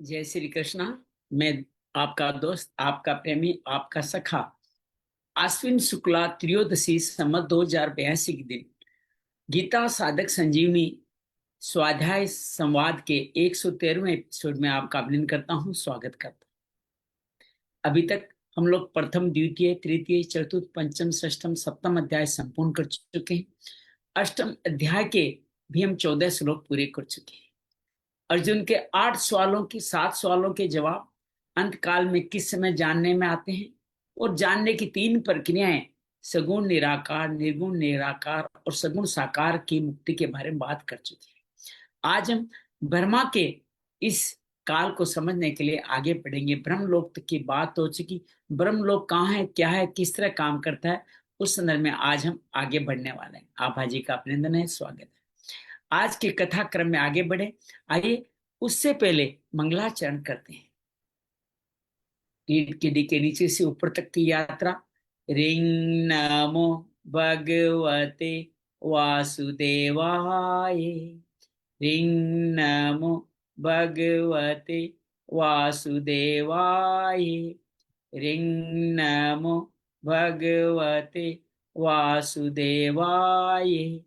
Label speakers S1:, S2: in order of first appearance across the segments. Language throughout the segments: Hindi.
S1: जय श्री कृष्णा। मैं आपका दोस्त, आपका प्रेमी, आपका सखा आश्विन शुक्ला त्रयोदशी संवत 2082 के दिन गीता साधक संजीवनी स्वाध्याय संवाद के 113वें एपिसोड में आपका अभिनंदन करता हूं, स्वागत करता हूं। अभी तक हम लोग प्रथम, द्वितीय, तृतीय, चतुर्थ, पंचम, षष्ठम, सप्तम अध्याय संपूर्ण कर चुके हैं। अष्टम अध्याय के भी हम 14 श्लोक पूरे कर चुके हैं। अर्जुन के 8 सवालों की 7 सवालों के जवाब अंत काल में किस समय जानने में आते हैं, और जानने की 3 प्रक्रियाएं सगुण निराकार, निर्गुण निराकार और सगुण साकार की मुक्ति के बारे में बात कर चुके हैं। आज हम ब्रह्मा के इस काल को समझने के लिए आगे बढ़ेंगे। ब्रह्मलोक तक की बात हो चुकी, ब्रह्मलोक कहाँ है, क्या है, किस तरह काम करता है, उस संदर्भ में आज हम आगे बढ़ने वाले हैं। आभा जी का अभिनंदन है, स्वागत है। आज के कथा क्रम में आगे बढ़े। आइए उससे पहले मंगलाचरण करते हैं। रीढ़ की डी के नीचे से ऊपर तक की यात्रा। रिंग नमो भगवते वासुदेवाय। रिंग नमो भगवते वासुदेवाय। रिंग नमो भगवते वासुदेवाय।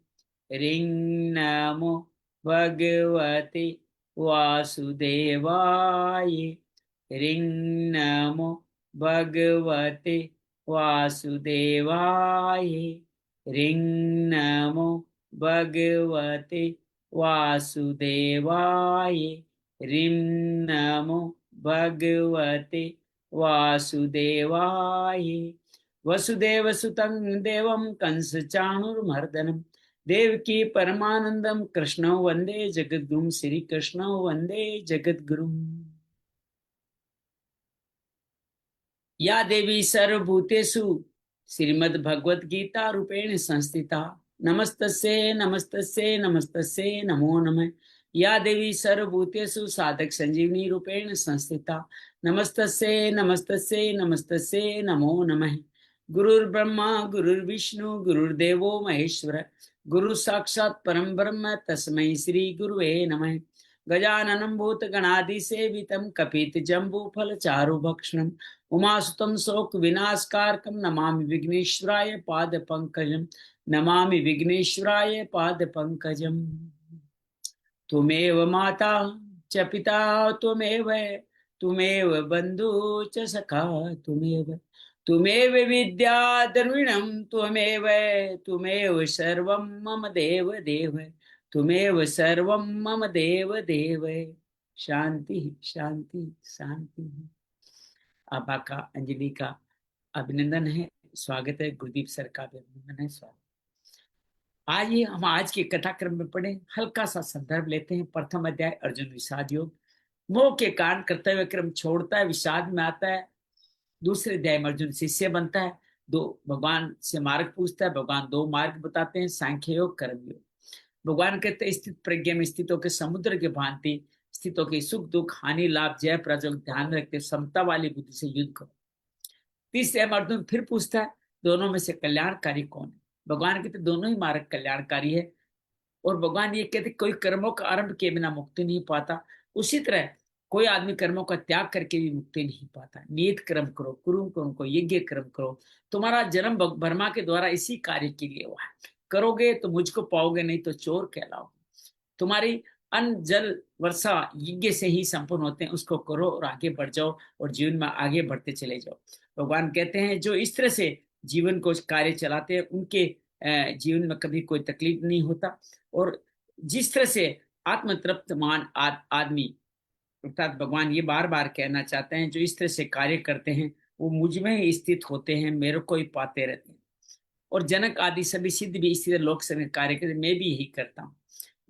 S1: रिंग नमो भगवते वासुदेवाय। रिंग नमो भगवते वासुदेवाय। रिंग नमो भगवते वासुदेवाय। रिंग नमो भगवते वासुदेवाय। वसुदेव सुतं देवं कंस चाणूरमर्दनम् देवकी परमानंदम कृष्ण वंदे जगद्गुरुम। श्री कृष्ण वंदे जगद्गुरुम। या देवी सर्वभूतेषु श्रीमद् भगवत गीता रूपेण संस्थिता नमस्तस्यै नमस्तस्यै नमस्तस्यै नमो नमः। या देवी सर्वभूतेषु साधक संजीवनी रूपेण संस्थिता नमस्तस्यै नमस्तस्यै नमस्तस्यै नमो नमः। गुरुर्ब्रह्मा गुरुर्विष्णु गुरुर्देवो महेश्वर गुरु साक्षात् परम ब्रह्म तस्मै श्री गुरुवे नमः। गजाननं भूतगणाधिसेवितं कपितजम्बूफलचारुभक्षणम् उमासुतं शोकविनाशकारकं नमामि विघ्नेश्वराय पादपङ्कजं। नमामि विघ्नेश्वराय पादपङ्कजम्। त्वमेव माता च पिता त्वमेव, त्वमेव बन्धु च सखा त्वमेव, त्वमेव विद्या द्रविणं त्वमेव, त्वमेव सर्वं मम देव देव, त्वमेव सर्वं मम देव देव। शांति शांति शांति। आभा का, अंजलि का अभिनंदन है, स्वागत है। गुरदीप सर का भी अभिनंदन है, स्वागत। आइए हम आज के कथाक्रम में पढ़े, हल्का सा संदर्भ लेते हैं। प्रथम अध्याय अर्जुन विषाद योग। मोह के कारण कर्तव्य क्रम छोड़ता है, विषाद में आता है। दूसरे अध्याय में अर्जुन शिष्य बनता है, भगवान से मार्ग पूछता है। भगवान 2 मार्ग बताते हैं, सांख्य योग, कर्म योग। भगवान कहते हैं स्थित प्रज्ञा में स्थितों के समुद्र के भांति स्थितों के सुख दुख हानि लाभ जय पराजय ध्यान रखते समता वाली बुद्धि से युद्ध करो। तीसरे अर्जुन फिर पूछता है दोनों में से कल्याणकारी कौन है। भगवान कहते दोनों ही मार्ग कल्याणकारी है। और भगवान ये कहते कोई कर्मों का आरंभ किए बिना मुक्ति नहीं पाता, उसी तरह कोई आदमी कर्मों का त्याग करके भी मुक्ति नहीं पाता। नियत कर्म करो, कुरु कर्म को यज्ञ कर्म करो। तुम्हारा जन्म ब्रह्मा के द्वारा इसी कार्य के लिए हुआ है। करोगे तो मुझको पाओगे, नहीं तो चोर कहलाओगे। तुम्हारी अन्न जल वर्षा यज्ञ से ही संपूर्ण होते हैं, उसको करो और आगे बढ़ जाओ और जीवन में आगे बढ़ते चले जाओ। भगवान कहते हैं जो इस तरह से जीवन को कार्य चलाते हैं उनके जीवन में कभी कोई तकलीफ नहीं होता। और जिस तरह से आत्मतृप्तमान आदमी, अर्थात भगवान ये बार बार कहना चाहते हैं जो इस तरह से कार्य करते हैं वो मुझ में ही स्थित होते हैं, मेरे को ही पाते रहते हैं। और जनक आदि सभी सिद्ध भी इसी तरह लोक संग कार्य करते, मैं भी यही करता हूँ।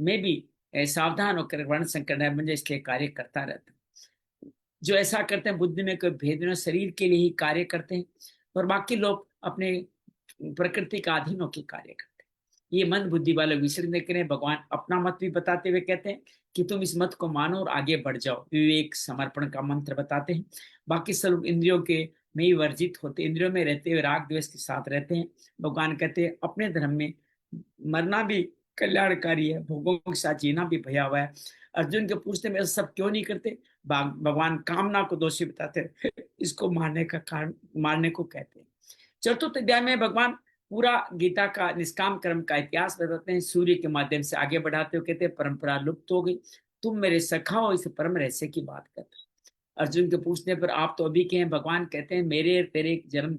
S1: मैं भी सावधान होकर वर्ण संकर मुझे इसलिए कार्य करता रहता हूँ। जो ऐसा करते हैं बुद्धि में कोई भेद नहीं, शरीर के लिए ही कार्य करते हैं, और बाकी लोग अपने प्रकृति का अधीन होकर कार्य करते हैं। ये मंद बुद्धि वाले विचरण करें। भगवान अपना मत भी बताते हुए कहते हैं कि तुम इस मत को मानो और आगे बढ़ जाओ। विवेक समर्पण का मंत्र बताते हैं। बाकी सब लोग इंद्रियों के में ही वर्जित होते, इंद्रियों में रहते हुए राग द्वेष के साथ रहते हैं। भगवान कहते हैं अपने धर्म में मरना भी कल्याणकारी है, भोगों के साथ जीना भी भया हुआ है। अर्जुन के पूछते में सब क्यों नहीं करते? भगवान कामना को दोषी बताते हैं। इसको मारने का कारण, मारने को कहते हैं। चतुर्थ अध्याय में भगवान पूरा गीता का निष्काम कर्म का इतिहास बताते हैं, सूर्य के माध्यम से आगे बढ़ाते हुए कहते हैं परंपरा लुप्त हो गई, तुम मेरे सखा हो, इस परम रहस्य की बात करते। अर्जुन के पूछने पर आप तो अभी के हैं, भगवान कहते हैं मेरे तेरे जन्म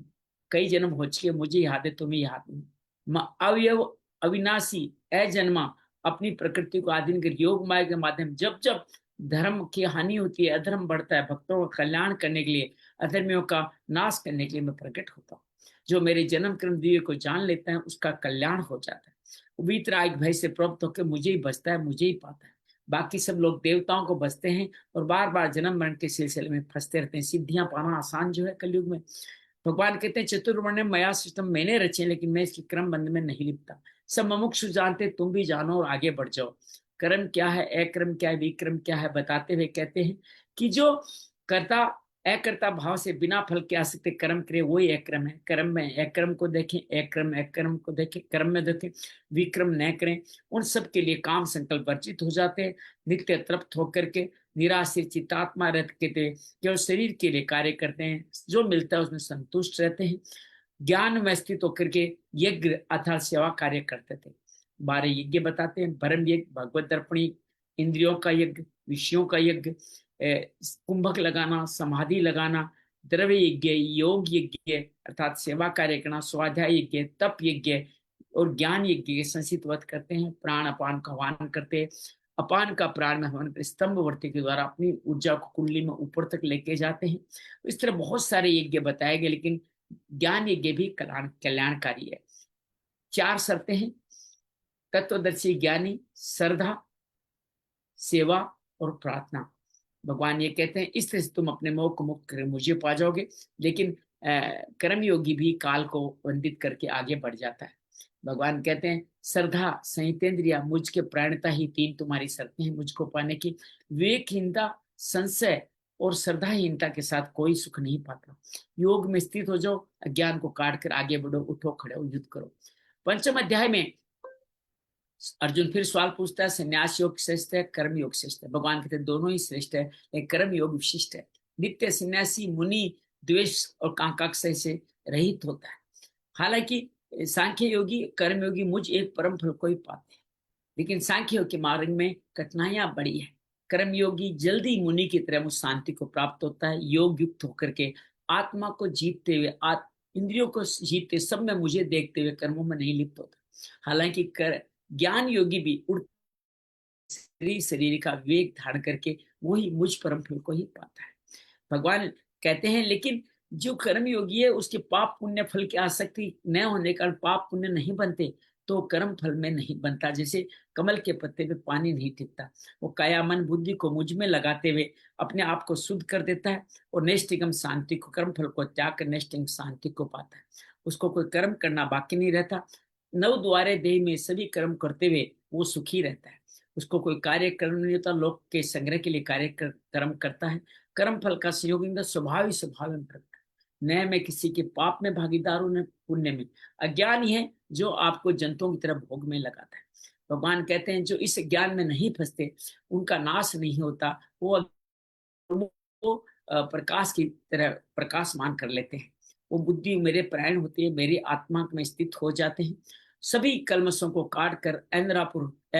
S1: कई जन्म हो चुके, मुझे याद है तुम्हें याद नहीं। अवयव अविनाशी अजन्मा, अपनी प्रकृति को आधीन कर योग माया के माध्यम जब जब धर्म की हानि होती है, अधर्म बढ़ता है, भक्तों का कल्याण करने के लिए, अधर्मियों का नाश करने के लिए मैं प्रकट होता हूँ। जो मेरे जन्म कर्म दिव्य को जान लेता है उसका कल्याण हो जाता है। वीतराग भय से प्रवृत्त होकर मुझे ही बचता है, मुझे ही पाता है। बाकी सब लोग देवताओं को बचते हैं और बार बार जन्म मरण के सिलसिले में फंसते रहते हैं। सिद्धियां पाना आसान जो है कलयुग में। भगवान कहते हैं चतुर्वर्ण माया सिस्टम मैंने रचे, लेकिन मैं इसके क्रम बंध में नहीं लिपटा। सब मुमुक्षु जानते, तुम भी जानो और आगे बढ़ जाओ। कर्म क्या है, अक्रम क्या है, विक्रम क्या है बताते हुए कहते हैं कि जो कर्ता अकर्ता भाव से बिना फल के आसक्ति कर्म करे वही अक्रम है। कर्म में अक्रम को देखें, अक्रम अक्रम को देखें, कर्म में देखें विक्रम न करें, उन सब के लिए काम संकल्प वर्जित हो जाते हैं। नित्य तृप्त होकर के निराश्रित चित्तात्मा रहते केवल शरीर के लिए कार्य करते हैं, जो मिलता है उसमें संतुष्ट रहते हैं। ज्ञान में स्थित होकर के यज्ञ अर्थात सेवा कार्य करते थे। 12 यज्ञ बताते हैं, परम यज्ञ, भगवत दर्पणी, इंद्रियों का यज्ञ, विषयों का यज्ञ, कुंभक लगाना, समाधि लगाना, द्रव्य यज्ञ, योग यज्ञ अर्थात सेवा कार्य करना, स्वाध्याय यज्ञ, तप यज्ञ और ज्ञान यज्ञ के संचित वध करते हैं। प्राण अपान का हवन करते हैं, अपान का प्राण में हवन स्तंभ वर्ती के द्वारा अपनी ऊर्जा को कुंडली में ऊपर तक लेके जाते हैं। इस तरह बहुत सारे यज्ञ बताए गए, लेकिन ज्ञान यज्ञ भी कल्याणकारी है। 4 शर्तें हैं, तत्वदर्शी ज्ञानी, श्रद्धा, सेवा और प्रार्थना। भगवान ये कहते हैं इस तरह से तुम अपने मोह को मुक्त कर मुझे पा जाओगे। लेकिन कर्म योगी भी काल को वंदित करके आगे बढ़ जाता है। भगवान कहते हैं श्रद्धा, संहितेंद्रिया, मुझ के प्राणता ही 3 तुम्हारी शर्तें हैं मुझको पाने की। विवेकहीनता, संशय और श्रद्धाहीनता के साथ कोई सुख नहीं पाता। योग में स्थित हो जाओ, अज्ञान को काट कर आगे बढ़ो, उठो खड़े हो, युद्ध करो। पंचम अध्याय में अर्जुन फिर सवाल पूछता है, संन्यास योग श्रेष्ठ है, कर्म योग श्रेष्ठ है? भगवान कहते हैं दोनों ही श्रेष्ठ है, लेकिन कर्म योग विशिष्ट है। नित्य सन्यासी मुनि द्वेष और कांकाक्षय से रहित होता है। हालांकि सांख्य योगी, कर्म योगी मुझ एक परम फल को ही पाते हैं, लेकिन सांख्य योग के मार्ग में कठिनाइयां बड़ी है। कर्म योगी जल्दी मुनि की तरह मुझ शांति को प्राप्त होता है, योग युक्त होकर के आत्मा को जीतते हुए, इंद्रियों को जीतते, सब में मुझे देखते हुए कर्मों में नहीं लिप्त होता। हालांकि ज्ञान योगी भी शरीर का विवेक धारण करके वही मुझ परम फल को ही पाता है। भगवान कहते हैं लेकिन जो कर्म योगी है उसके पाप पुण्य फल की आसक्ति न होने के कारण पाप पुण्य नहीं बनते, तो कर्म फल में नहीं बनता। जैसे कमल के पत्ते पे पानी नहीं टिकता, वो काया मन बुद्धि को मुझ में लगाते हुए अपने आप को शुद्ध कर देता है और नैष्ठिकम शांति को, कर्म फल को त्याग कर नैष्ठिक शांति को पाता है। उसको कोई कर्म करना बाकी नहीं रहता। 9 द्वारे देह में सभी कर्म करते हुए वो सुखी रहता है। उसको कोई कार्य करना नहीं होता, लोक के संग्रह के लिए कर्म करता है। कर्म फल का संयोग इनका स्वभाव ही स्वभाव में प्रकट है। न मैं किसी के पाप में भागीदार हूं, न पुण्य में। अज्ञान ही है जो आपको जंतुओं की तरह भोग में लगाता है। भगवान कहते हैं जो इस ज्ञान में नहीं फंसते उनका नाश नहीं होता, वो प्रकाश की तरह प्रकाशमान कर लेते हैं। वो बुद्धि मेरे प्राण होती है, मेरी आत्मा में स्थित हो जाते हैं, सभी कल्मशों को काट कर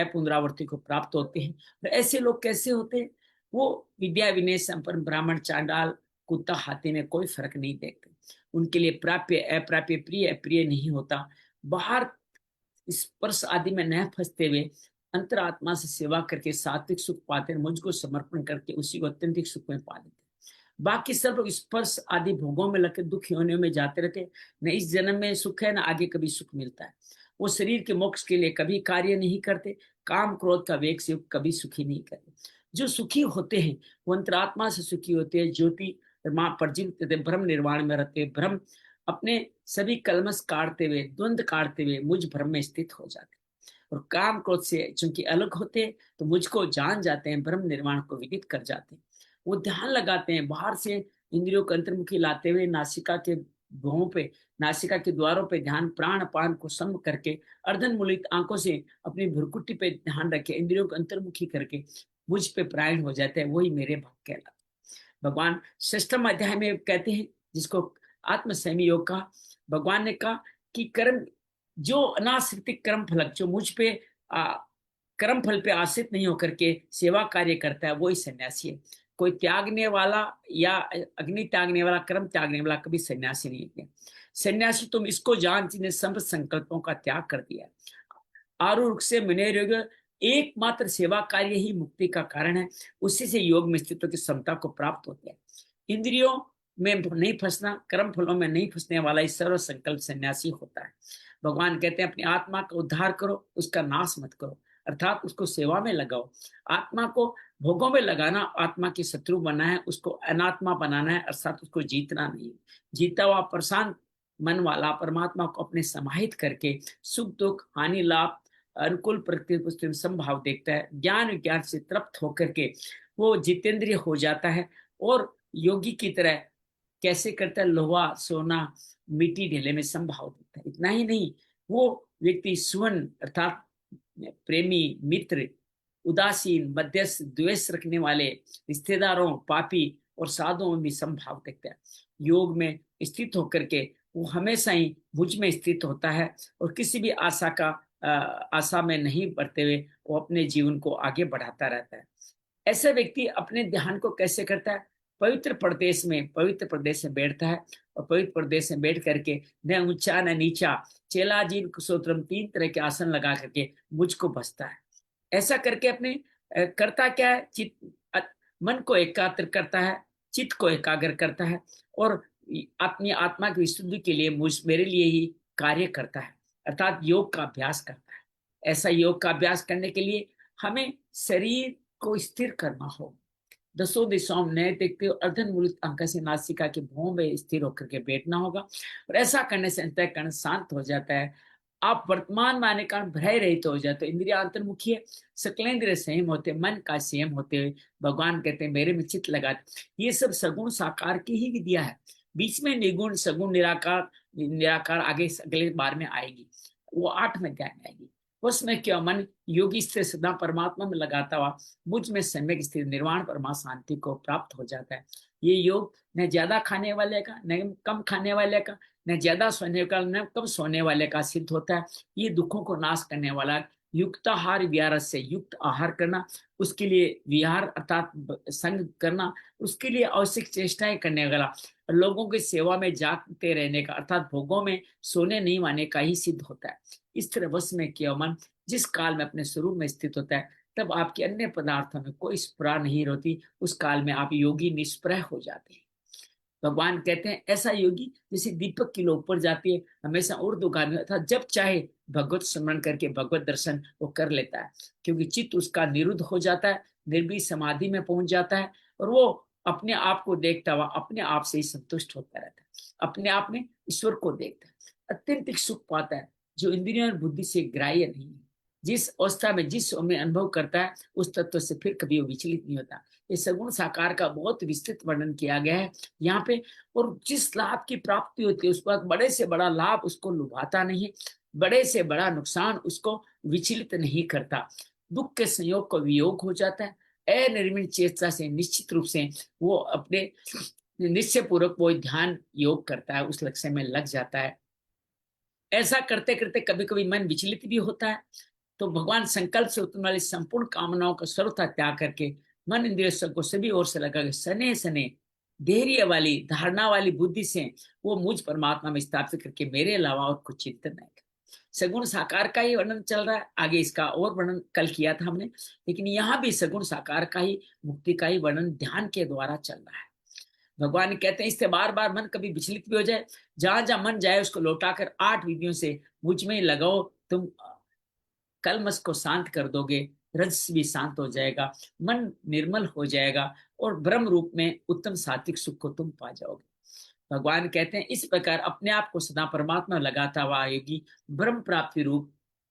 S1: पुनरावृत्ति को प्राप्त होते हैं। और ऐसे लोग कैसे होते हैं? वो विद्या विनय संपन्न ब्राह्मण, चांडाल, कुत्ता, हाथी में कोई फर्क नहीं देखते। उनके लिए प्राप्य अप्राप्य, प्रिय अप्रिय नहीं होता। बाहर स्पर्श आदि में न फंसते हुए अंतरात्मा से सेवा करके सात्विक सुख पाते हैं, मुझको समर्पण करके उसी को अत्यंतिक सुख में पा लेते हैं। बाकी सब लोग स्पर्श आदि भोगों में लगे दुख योनियों में जाते रहते, न इस जन्म में सुख है न आगे कभी सुख मिलता है। वो शरीर के मोक्ष के लिए कभी कार्य नहीं करते, काम क्रोध का वेग से कभी सुखी नहीं करते। जो सुखी होते हैं वो अंतरात्मा से सुखी होते हैं, ज्योति मां पर जीवित ब्रह्म निर्वाण में रहते हैं। ब्रह्म अपने सभी कलमश काटते हुए, द्वंद काटते हुए मुझ ब्रह्म में स्थित हो जाते हैं। और काम क्रोध से चूंकि अलग होते हैं तो मुझको जान जाते हैं, ब्रह्म निर्वाण को विदित कर जाते हैं। वो ध्यान लगाते हैं, बाहर से इंद्रियों को अंतर्मुखी लाते हुए नासिका के भुवों पे, नासिका के द्वारों पे ध्यान, प्राण पान को सम करके अर्धन मूलित आंखों से अपनी भ्रुकुटी पे ध्यान रखे, इंद्रियों को अंतर्मुखी करके मुझ पे प्राण हो जाते हैं, वही मेरे भक्त कहलाते हैं। भगवान षष्ठम अध्याय में कहते हैं, जिसको आत्म संयमी योग कहा, भगवान ने कहा कि कर्म जो अनाश्रित कर्म फलक, जो मुझ पे कर्म फल पे आश्रित नहीं होकर के सेवा कार्य करता है, वही सन्यासी है। कोई त्यागने वाला या अग्नि त्यागने वाला, कर्म त्यागने वाला कभी सन्यासी नहीं है। सन्यासी तुम इसको जान जिन्हें सब संकल्पों का त्याग कर दिया। आरूढ़ से मुनेर एकमात्र सेवा कार्य ही मुक्ति का कारण है। उसी से योग में स्थित की क्षमता को प्राप्त होती है। इंद्रियों में नहीं फंसना, कर्म फलों में नहीं फंसने वाला ही सर्व संकल्प सन्यासी होता है। भगवान कहते हैं अपनी आत्मा का उद्धार करो, उसका नाश मत करो, अर्थात उसको सेवा में लगाओ। आत्मा को भोगों में लगाना आत्मा की शत्रु बनना है, उसको अनात्मा बनाना है, अर्थात उसको जीतना नहीं। जीता हुआ प्रशांत मन वाला परमात्मा को अपने समाहित करके सुख दुख हानि लाभ अनुकूल प्रकृति संभाव देखता है। ज्ञान विज्ञान से तृप्त होकर के वो जितेंद्रिय हो जाता है और योगी की तरह कैसे करता है, लोहा सोना मिट्टी ढेले में संभाव देखता है। इतना ही नहीं, वो व्यक्ति सुवन अर्थात प्रेमी मित्र, उदासीन मध्यस्थ द्वेष रखने वाले, रिश्तेदारों पापी और साधुओं में भी संभाव देखता है। योग में स्थित होकर के वो हमेशा ही मुझ में स्थित होता है और किसी भी आशा में नहीं बढ़ते हुए वो अपने जीवन को आगे बढ़ाता रहता है। ऐसा व्यक्ति अपने ध्यान को कैसे करता है? पवित्र प्रदेश में बैठता है और पवित्र प्रदेश में बैठ करके न ऊंचा न नीचा चेलाजीन कुशोत्रम 3 तरह के आसन लगा करके मुझको बसता है। ऐसा करके अपने करता क्या है, मन को एकाग्र करता है, चित्त को एकाग्र करता है और अपनी आत्मा की विशुद्धि के लिए मेरे लिए ही कार्य करता है, अर्थात योग का अभ्यास करता है। ऐसा योग का अभ्यास करने के लिए हमें शरीर को स्थिर करना हो। दसों दिशाओं में नए देखते हो, अर्धन मूलित अंक से नासिका के भौं में स्थिर होकर के बैठना होगा और ऐसा करने से अंतःकरण शांत हो जाता है। आप वर्तमान में आने का भय रहित हो जाते हो। इंद्रिया अंतर्मुखी है, सकलेंद्रिय संयम होते, मन का संयम होते हुए भगवान कहते हैं मेरे में चित्त लगा। ये सब सगुण साकार की ही विद्या है। बीच में निगुण सगुण निराकार निराकार आगे अगले बार में आएगी, वो 8वें अध्याय में आएगी। उसमें क्या मन योगी से सदा परमात्मा में लगाता हुआ मुझ में सम्यक स्थित निर्वाण परमा शांति को प्राप्त हो जाता है। ये योग न ज्यादा खाने वाले का, न कम खाने वाले का, न ज्यादा सोने का, न कम सोने वाले का सिद्ध होता है। ये दुखों को नाश करने वाला युक्ताहार विहार से युक्त आहार करना, उसके लिए विहार अर्थात संग करना, उसके लिए आवश्यक चेष्टाएं करने वाला, लोगों की सेवा में जागते रहने का अर्थात भोगों में सोने नहीं माने का ही सिद्ध होता है। इस तरह वश में किया मन जिस काल में अपने स्वरूप में स्थित होता है, तब आपके अन्य पदार्थों में कोई स्पृहा नहीं होती। उस काल में आप योगी निष्प्रह हो जाते हैं। भगवान कहते हैं ऐसा योगी जैसे दीपक की लो ऊपर जाती है, हमेशा ऊर्ध्वगामी अर्थात जब चाहे भगवत स्मरण करके भगवत दर्शन वो कर लेता है, क्योंकि चित्त उसका निरुद्ध हो जाता है, निर्भीक समाधि में पहुंच जाता है और वो अपने आप को देखता हुआ अपने आप से ही संतुष्ट होता रहता है, अपने आप में ईश्वर को देखता है, अत्यंत सुख पाता है जो इंद्रियों और बुद्धि से ग्राह्य नहीं है। जिस अवस्था में जिस में अनुभव करता है उस तत्व से फिर कभी वो विचलित नहीं होता। ये सगुण साकार का बहुत विस्तृत वर्णन किया गया है यहाँ पे। और जिस लाभ की प्राप्ति होती है उस पर बड़े से बड़ा लाभ उसको लुभाता नहीं, बड़े से बड़ा नुकसान उसको विचलित नहीं करता। दुख के संयोग को वियोग हो जाता है। अनिर्मित चेष्टा से निश्चित रूप से वो अपने निश्चय पूर्वक वो ध्यान योग करता है, उस लक्ष्य में लग जाता है। ऐसा करते करते कभी कभी मन विचलित भी होता है, तो भगवान संकल्प से उत्पन्न वाली संपूर्ण कामनाओं का सर्वथा त्याग करके मन इंद्रियों को सभी ओर से लगा के सने सने धैर्य वाली धारणा वाली बुद्धि से वो मुझ परमात्मा में स्थापित करके मेरे अलावा और कुछ चिंतन नहीं कर। सगुण साकार का ही वर्णन चल रहा है, आगे इसका और वर्णन कल किया था हमने, लेकिन यहाँ भी सगुण साकार का ही मुक्ति का ही वर्णन ध्यान के द्वारा चल रहा है। भगवान कहते हैं इससे बार बार मन कभी विचलित भी हो जाए, जहां जहां मन जाए उसको लौटाकर 8 विधियों से मुझ में लगाओ, तुम कलमश को शांत कर दोगे, रजस भी शांत हो जाएगा, मन निर्मल हो जाएगा और ब्रह्म रूप में उत्तम सात्विक सुख को तुम पा जाओगे। भगवान कहते हैं इस प्रकार अपने आप को सदा परमात्मा लगाता हुआ योगी ब्रह्म प्राप्ति रूप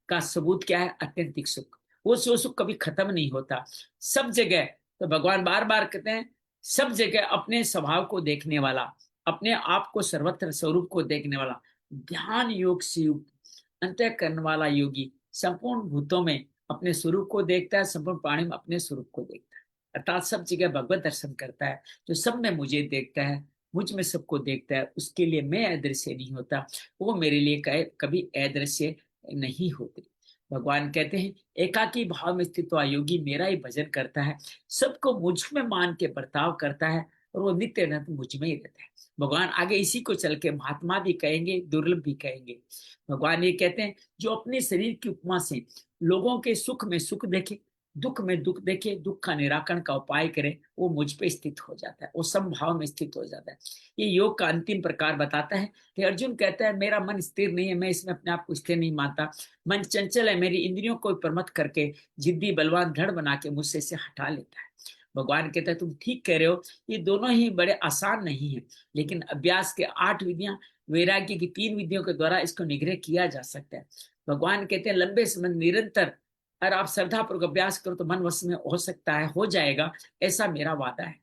S1: का सबूत क्या है? अत्यंतिक सुख। वो सुख कभी खत्म नहीं होता सब जगह। तो भगवान बार बार कहते हैं सब जगह अपने स्वभाव को देखने वाला, अपने आप को सर्वत्र स्वरूप को देखने वाला, ध्यान योग से युक्त अंतःकरण वाला योगी संपूर्ण भूतों में अपने स्वरूप को देखता है, संपूर्ण प्राणी में अपने स्वरूप को देखता है। अर्थात सब जगह भगवत दर्शन करता है, जो सब में मुझे देखता है, मुझ में सबको देखता है, उसके लिए मैं अदृश्य नहीं होता, वो मेरे लिए कभी अदृश्य नहीं होते। भगवान कहते हैं एकाकी भाव में स्थित हुआ योगी मेरा ही भजन करता है, सबको मुझ में मान के बर्ताव करता है, और वो नित्य अनंत मुझ में ही रहता है। भगवान आगे इसी को चल के महात्मा भी कहेंगे, दुर्लभ भी कहेंगे। भगवान ये कहते हैं जो अपने शरीर की उपमा से लोगों के सुख में सुख देखे, दुख में दुख देखे, दुख का निराकरण का उपाय करे, वो मुझ पे स्थित हो जाता है, वो समभाव में स्थित हो जाता है। ये योग का अंतिम प्रकार बताता है कि अर्जुन कहता है मेरा मन स्थिर नहीं है, मैं इसमें अपने आप को स्थिर नहीं मानता, मन चंचल है, मेरी इंद्रियों को प्रमथ करके जिद्दी बलवान दृढ़ बना के मुझसे इसे हटा लेता है। भगवान कहता है तुम ठीक कह रहे हो, ये दोनों ही बड़े आसान नहीं है, लेकिन अभ्यास के 8 विधियां, वैराग्य की 3 विधियों के द्वारा इसको निग्रह किया जा सकता है। भगवान कहते हैं लंबे समय निरंतर अगर आप श्रद्धापूर्वक अभ्यास करो तो मन वश में हो सकता है, हो जाएगा, ऐसा मेरा वादा है।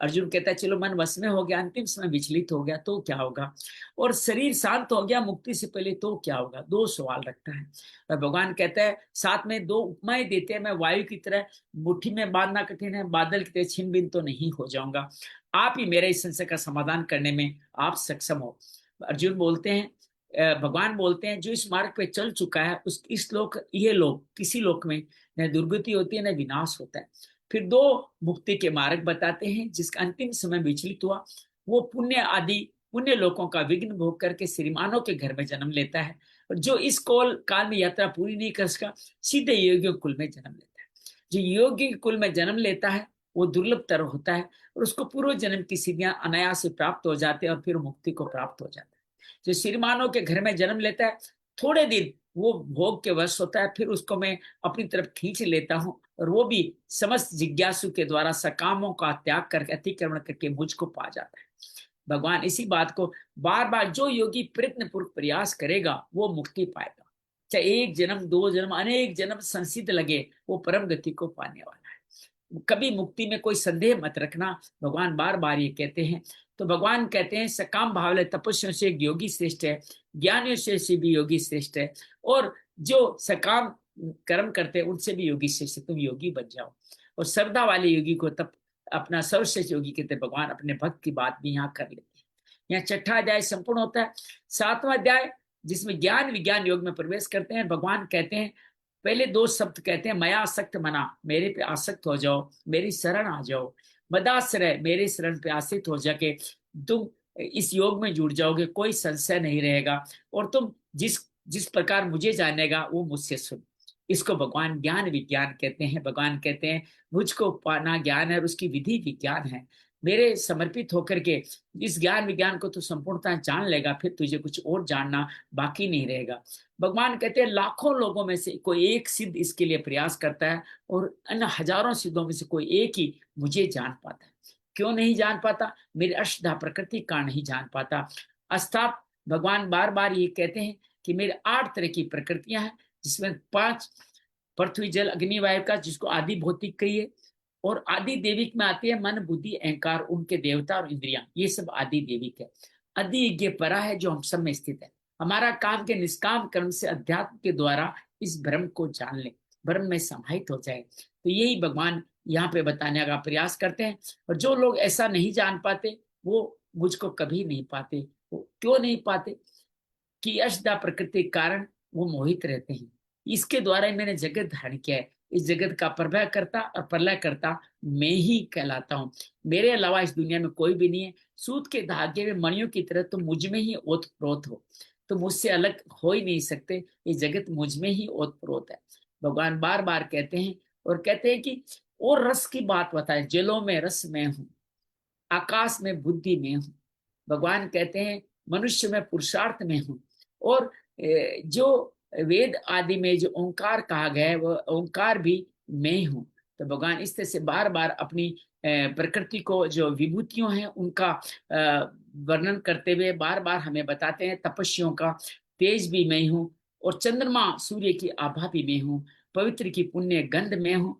S1: अर्जुन कहता है चलो मन वश में हो गया, अंतिम समय विचलित हो गया तो क्या होगा, और शरीर शांत हो गया मुक्ति से पहले तो क्या होगा, 2 सवाल रखता है। और भगवान कहता है साथ में 2 उपमाएं देते हैं, मैं वायु की तरह मुट्ठी में बांधना कठिन है, बादल की तरह छिन भिन तो नहीं हो जाऊंगा, आप ही मेरे इस संशय का समाधान करने में आप सक्षम हो। अर्जुन बोलते हैं भगवान बोलते हैं जो इस मार्ग पे चल चुका है उस इस लोक ये लोक किसी लोक में न दुर्गति होती है न विनाश होता है। फिर 2 मुक्ति के मार्ग बताते हैं, जिसका अंतिम समय विचलित हुआ वो पुण्य लोकों का विघ्न भोग करके श्रीमानों के घर में जन्म लेता है, और जो इस काल में यात्रा पूरी नहीं कर सका सीधे योगियों कुल में जन्म लेता है। जो योगी कुल में जन्म लेता है वो दुर्लभ तर होता है, और उसको पूर्व जन्म की सिद्धियां अनायास से प्राप्त हो जाते हैं और फिर मुक्ति को प्राप्त हो जाता है। जो श्रीमानों के घर में जन्म लेता है थोड़े दिन वो भोग के वश होता है, फिर उसको मैं अपनी तरफ खींच लेता हूँ, और वो भी समस्त जिज्ञासु के द्वारा सकामों का त्याग करके अतिक्रमण करके मुझको पा जाता है। भगवान इसी बात को बार बार जो योगी प्रयत्न पूर्वक प्रयास करेगा वो मुक्ति पाएगा, चाहे 1 जन्म 2 जन्म अनेक जन्म संसिद्ध लगे, वो परम गति को पाने वाला है। कभी मुक्ति में कोई संदेह मत रखना, भगवान बार बार ये कहते हैं। तो भगवान कहते हैं सकाम भाव तपस्या से योगी श्रेष्ठ है, ज्ञानियों से भी योगी श्रेष्ठ है, और जो सकाम कर्म करते हैं उनसे भी योगी श्रेष्ठ है, तुम योगी बन जाओ। और श्रद्धा वाले योगी को तब अपना सर्वश्रेष्ठ योगी कहते भगवान अपने भक्त की बात भी यहाँ कर लेते हैं। यहाँ 6ठा अध्याय संपूर्ण होता है। 7वां अध्याय जिसमें ज्ञान विज्ञान योग में प्रवेश करते हैं। भगवान कहते हैं पहले 2 शब्द कहते हैं मया आसक्त मना, मेरे पे आसक्त हो जाओ, मेरी शरण आ जाओ, मदाश्रय, मेरे शरण पे आश्रित हो जाके तुम इस योग में जुड़ जाओगे, कोई संशय नहीं रहेगा, और तुम जिस जिस प्रकार मुझे जानेगा वो मुझसे सुन। इसको भगवान ज्ञान विज्ञान कहते हैं। भगवान कहते हैं मुझको पाना ज्ञान है और उसकी विधि विज्ञान है, मेरे समर्पित होकर के इस ज्ञान विज्ञान को तो संपूर्णता जान लेगा, फिर तुझे कुछ और जानना बाकी नहीं रहेगा। भगवान कहते हैं लाखों लोगों में से कोई एक सिद्ध इसके लिए प्रयास करता है, और अन्य हजारों सिद्धों में से कोई एक ही मुझे जान पाता है। क्यों नहीं जान पाता? मेरी अष्टधा प्रकृति का नहीं जान पाता। अर्थात भगवान बार बार ये कहते हैं कि मेरे 8 तरह की प्रकृतियां हैं, जिसमें 5 पृथ्वी जल अग्नि वायु का, जिसको आदि भौतिक कहिए, और आदि देविक में आती है मन बुद्धि अहंकार, उनके देवता और इंद्रियां, ये सब आदि देविक है। आदि यज्ञ परा है जो हम सब में स्थित है। हमारा काम के निष्काम कर्म से अध्यात्म के द्वारा इस भ्रम को जान ले, भ्रम में समाहित हो जाए। तो यही भगवान यहाँ पे बताने का प्रयास करते हैं। और जो लोग ऐसा नहीं जान पाते वो मुझको कभी नहीं पाते। वो क्यों नहीं पाते? कि अष्टधा प्रकृति के कारण वो मोहित रहते हैं। इसके द्वारा ही मैंने जगत धारण किया है। इस जगत का प्रभय करता और प्रलय करता मैं ही कहलाता हूँ। मेरे अलावा इस दुनिया में कोई भी नहीं है। सूत के धागे में मणियों की तरह तुम मुझ में ही ओतप्रोत हो, तुम मुझसे अलग हो ही नहीं सकते। ये जगत मुझ में ही ओतप्रोत है। भगवान बार बार कहते हैं, और कहते हैं कि और रस की बात बताए, जलों में रस में हूँ, आकाश में बुद्धि में हूँ। भगवान कहते हैं मनुष्य में पुरुषार्थ में हूँ, और जो वेद आदि में जो ओंकार कहा गया है वो ओंकार भी मैं हूँ। तो भगवान इस तरह से बार बार अपनी प्रकृति को जो विभूतियों हैं उनका वर्णन करते हुए बार बार हमें बताते हैं। तपस्वियों का तेज भी मैं हूँ, और चंद्रमा सूर्य की आभा भी मैं हूँ, पवित्र की पुण्य गंध में हूँ,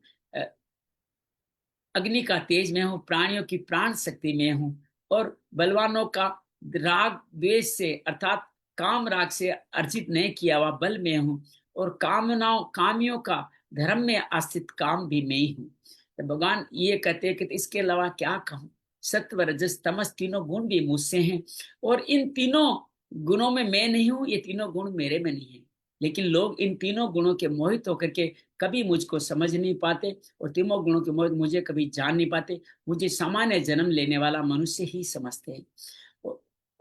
S1: अग्नि का तेज में हूँ, प्राणियों की प्राण शक्ति में हूँ, और बलवानों का राग द्वेष से अर्थात काम राग से अर्जित नहीं किया हुआ बल में हूँ, और कामियों का धर्म में आश्रित काम भी मैं ही हूँ। तो भगवान ये कहते हैं कि इसके अलावा क्या कहूं, सत्व रजस तमस तीनों गुण भी मुझसे हैं, और इन तीनों गुणों में मैं नहीं हूं, ये तीनों गुण मेरे में नहीं है। लेकिन लोग इन तीनों गुणों के मोहित होकर के कभी मुझको समझ नहीं पाते, और तीनों गुणों के मोहित मुझे कभी जान नहीं पाते। मुझे सामान्य जन्म लेने वाला मनुष्य ही समझते हैं,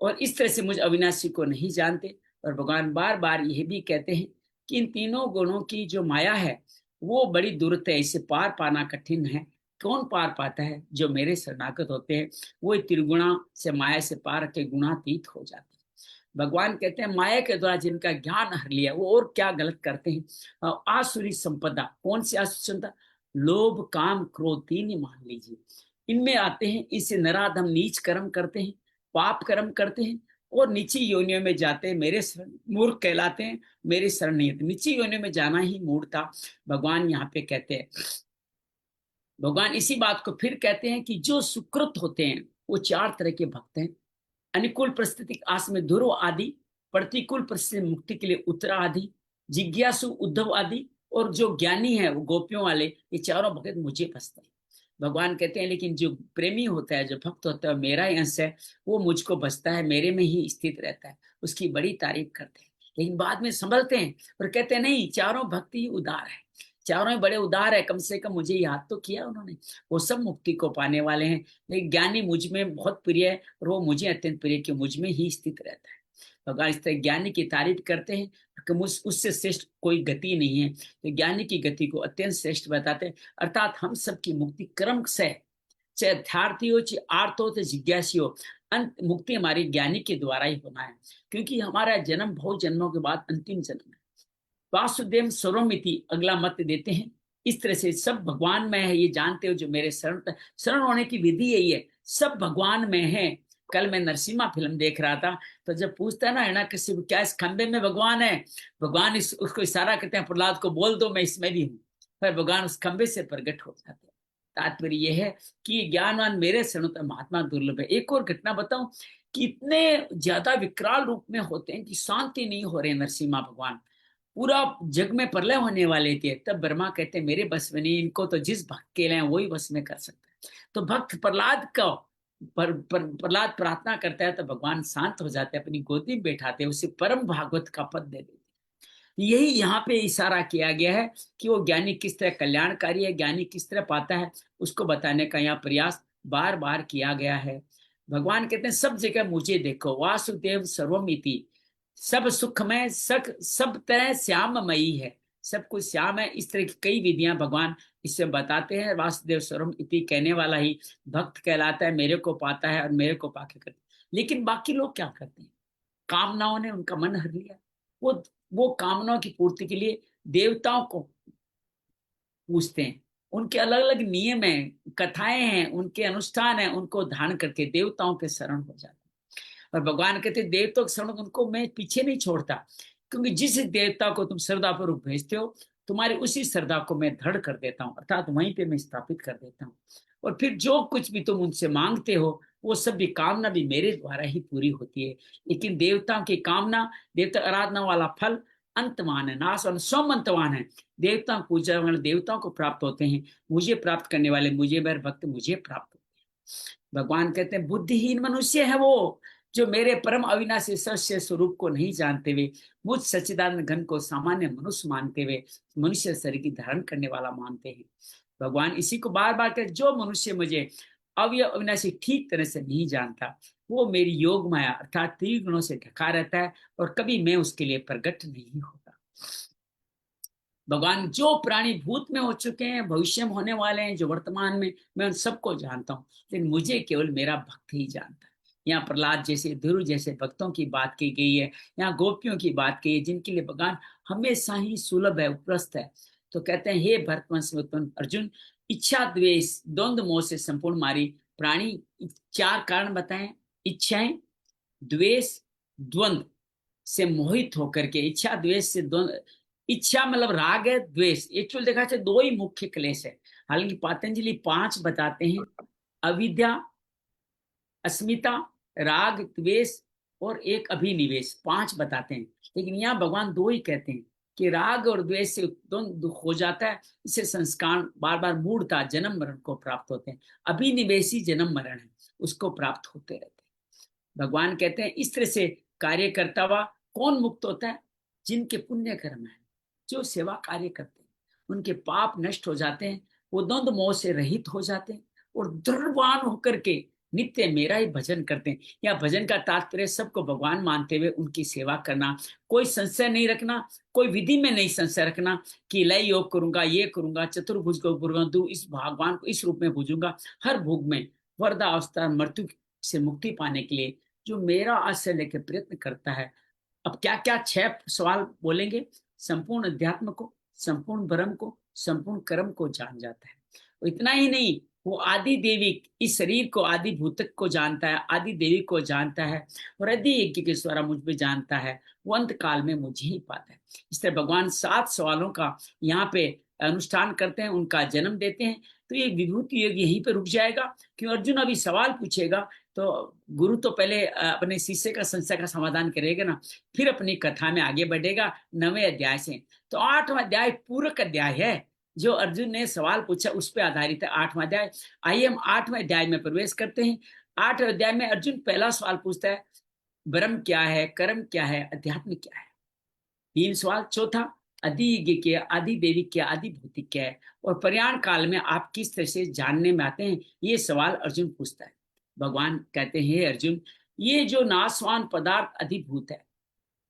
S1: और इस तरह से मुझ अविनाशी को नहीं जानते। और भगवान बार बार यह भी कहते हैं कि इन तीनों गुणों की जो माया है वो बड़ी दुर्त है, इसे पार पाना कठिन है। कौन पार पाता है? जो मेरे शरणागत होते हैं, वो त्रिगुणा से माया से पार के गुणातीत हो जाते हैं। भगवान कहते हैं माया के द्वारा जिनका ज्ञान हर लिया वो और क्या गलत करते हैं। आसुरी संपदा, कौन सी आसुरी संपदा? लोभ काम क्रोध, तीन ही मान लीजिए, इनमें आते हैं। इससे नराधम नीच कर्म करते हैं, पाप कर्म करते हैं, और नीची योनियों में जाते हैं, मेरे शरण मूर्ख कहलाते हैं, मेरे शरण नहीं आते। नीची योनियों में जाना ही मूर्खता, भगवान यहाँ पे कहते हैं। भगवान इसी बात को फिर कहते हैं कि जो सुकृत होते हैं वो चार तरह के भक्त हैं। अनुकूल परिस्थिति आस में ध्रुव आदि, प्रतिकूल परिस्थिति मुक्ति के लिए उत्तरा आदि, जिज्ञासु उद्धव आदि, और जो ज्ञानी है वो गोपियों वाले, ये चारों भक्त मुझे बसते हैं। भगवान कहते हैं लेकिन जो प्रेमी होता है, जो भक्त होता है, मेरा ही अंश है, वो मुझको बसता है, मेरे में ही स्थित रहता है, उसकी बड़ी तारीफ करते हैं। लेकिन बाद में संभलते हैं और कहते हैं नहीं, चारों भक्त ही उदार है, चारों ही बड़े उदार है, कम से कम मुझे याद तो किया उन्होंने, वो सब मुक्ति को पाने वाले हैं। लेकिन ज्ञानी मुझ में बहुत प्रिय है, और वो मुझे अत्यंत प्रिय कि मुझ में ही स्थित रहता है। भगवान इस तरह ज्ञानी की तारीफ करते हैं कि मुझ उससे श्रेष्ठ कोई गति नहीं है, तो ज्ञानी की गति को अत्यंत श्रेष्ठ बताते हैं। अर्थात हम सबकी मुक्ति क्रम से, चाहे अध्यार्थी हो चाहे आर्थ हो चाहे जिज्ञासी हो, अंत मुक्ति हमारी ज्ञानी के द्वारा ही होना है, क्योंकि हमारा जन्म बहुत जन्मों के बाद अंतिम जन्म है। वासुदेव सर्वमिति अगला मत देते हैं, इस तरह से सब भगवान में है, ये जानते हो जो मेरे शरण होने की विधि यही है, सब भगवान में है। कल मैं नरसिम्हा फिल्म देख रहा था, तो जब पूछता है ना हिरण्यकशिपु क्या इस खंबे में भगवान है, भगवान उसको इशारा करते हैं प्रहलाद को, बोल दो मैं इसमें भी हूँ, फिर भगवान उस खंबे से प्रकट हो जाते हैं। तात्पर्य यह है कि ज्ञानवान मेरे शरण महात्मा दुर्लभ है। एक और घटना बताऊं कि इतने ज्यादा विकराल रूप में होते हैं कि शांति नहीं हो रहे नरसिम्हा भगवान, पूरा जग में प्रलय होने वाले थे। तब ब्रह्मा कहते मेरे बस में नहीं, इनको तो जिस भक्त के लिए वही बस में कर सकता है। तो भक्त प्रहलाद का प्रहलाद प्रार्थना करता है तो भगवान शांत हो जाते हैं, अपनी गोदी में बैठाते हैं, उसे परम भागवत का पद दे देते हैं। यही यहाँ पे इशारा किया गया है कि वो ज्ञानी किस तरह कल्याणकारी है, ज्ञानी किस तरह पाता है, उसको बताने का यहाँ प्रयास बार बार किया गया है। भगवान कहते हैं सब जगह मुझे देखो, वासुदेव सर्वमिति, सब सुखमय, सब तरह श्याममयी है, सब कुछ श्याम है। इस तरह की कई विधियां भगवान इससे बताते हैं। वासुदेव सर्वम इति कहने वाला ही भक्त कहलाता है, मेरे को पाता है और मेरे को पाके करते। लेकिन बाकी लोग क्या करते हैं? कामनाओं ने उनका मन हर लिया, वो कामनाओं की पूर्ति के लिए देवताओं को पूछते हैं, उनके अलग अलग नियम है, कथाएं हैं, उनके अनुष्ठान है, उनको धारण करके देवताओं के शरण हो जाते हैं। और भगवान कहते देवताओं के शरण उनको मैं पीछे नहीं छोड़ता, क्योंकि जिस देवता को तुम श्रद्धा पूर्वक भेजते हो, तुम्हारी उसी श्रद्धा को मैं दृढ़ कर देता हूँ, अर्थात वहीं पे मैं स्थापित कर देता हूँ। और फिर जो कुछ भी तुम उनसे मांगते हो वो सब भी कामना भी मेरे द्वारा ही पूरी होती है। लेकिन देवताओं की कामना, देवता आराधना वाला फल अंतमान है, नाश वाला स्वयं अंतमान है। देवता पूजा वाले देवताओं को प्राप्त होते हैं, मुझे प्राप्त करने वाले मुझे, मेरे भक्त मुझे प्राप्त होते हैं। भगवान कहते हैं बुद्धिहीन मनुष्य है वो जो मेरे परम अविनाशी सत्य स्वरूप को नहीं जानते हुए, मुझ सच्चिदानंद घन को सामान्य मनुष्य मानते हुए मनुष्य शरीर की धारण करने वाला मानते हैं। भगवान इसी को बार बार कहते, जो मनुष्य मुझे अविनाशी ठीक तरह से नहीं जानता, वो मेरी योग माया अर्थात त्रिगुणों से ढका रहता है, और कभी मैं उसके लिए प्रकट नहीं होता। भगवान जो प्राणी भूत में हो चुके हैं, भविष्य में होने वाले हैं, जो वर्तमान में, मैं उन सबको जानता हूँ, लेकिन मुझे केवल मेरा भक्त ही जानता है। यहाँ प्रहलाद जैसे, ध्रुव जैसे भक्तों की बात की गई है, यहाँ गोपियों की बात की है, जिनके लिए भगवान हमेशा ही सुलभ है, उपस्थ है। तो कहते हैं हे भरतवंश में उत्पन्न अर्जुन, इच्छा द्वेष द्वंद्व मोह से संपूर्ण मारी प्राणी, चार कारण बताएं, इच्छाएं, द्वेष, द्वंद्व से मोहित होकर के, इच्छा द्वेष से द्वंद्व, इच्छा मतलब राग है, द्वेष, एक्चुअल देखा जाए दो ही मुख्य क्लेश है, हालांकि पतंजलि पांच बताते हैं, अविद्या, अस्मिता, राग द्वेष और एक अभिनिवेश, पांच बताते हैं, लेकिन यहाँ भगवान दो ही कहते हैं, कि राग और द्वेष से उत्पन्न दुख हो जाता है, इससे संस्कार बार बार मूढ़ता जन्म मरण को प्राप्त होते हैं। अभिनिवेशी जन्म मरण है, उसको प्राप्त होते रहते हैं। भगवान कहते हैं इस तरह से कार्य करता हुआ कौन मुक्त होता है? जिनके पुण्य कर्म है, जो सेवा कार्य करते हैं, उनके पाप नष्ट हो जाते हैं, वो द्वंद्व मोह से रहित हो जाते हैं और दृढ़वान होकर के नित्य मेरा ही भजन करते हैं। या भजन का तात्पर्य सबको भगवान मानते हुए उनकी सेवा करना, कोई संशय नहीं रखना, कोई विधि में नहीं संशय रखना कि लय योग करूंगा, ये करूंगा, चतुर्भुज को परंतु इस भगवान को इस रूप में पूजूंगा। हर भोग में वर्धावस्था मृत्यु से मुक्ति पाने के लिए जो मेरा आश्रय लेकर प्रयत्न करता है। अब क्या क्या 6 सवाल बोलेंगे। संपूर्ण अध्यात्म को, संपूर्ण ब्रह्म को, संपूर्ण कर्म को जान जाता है। और इतना ही नहीं, वो आदि देवी इस शरीर को, आदि भूतक को जानता है, आदि देवी को जानता है और आदि यज्ञ के द्वारा मुझ में जानता है। वो अंत काल में मुझे ही पाता है। इस तरह भगवान 7 सवालों का यहाँ पे अनुष्ठान करते हैं, उनका जन्म देते हैं। तो ये विभूति योग यहीं पे रुक जाएगा। क्यों? अर्जुन अभी सवाल पूछेगा तो गुरु तो पहले अपने शिष्य का संशय का समाधान करेगा ना, फिर अपनी कथा में आगे बढ़ेगा 9वें अध्याय से। तो 8वां अध्याय पूरक अध्याय है, जो अर्जुन ने सवाल पूछा उस पर आधारित है 8वां अध्याय। आइए हम 8वें अध्याय में प्रवेश करते हैं। 8वें अध्याय में अर्जुन पहला सवाल पूछता है, ब्रह्म क्या है, कर्म क्या है, अध्यात्म क्या है। 3 सवाल। चौथा, आदि यज्ञ क्या, आदि देवी क्या, आदि भौतिक क्या है, और प्रयाण काल में आप किस तरह से जानने में आते हैं, ये सवाल अर्जुन पूछता है। भगवान कहते हैं, अर्जुन, ये जो नाशवान पदार्थ अधिभूत है,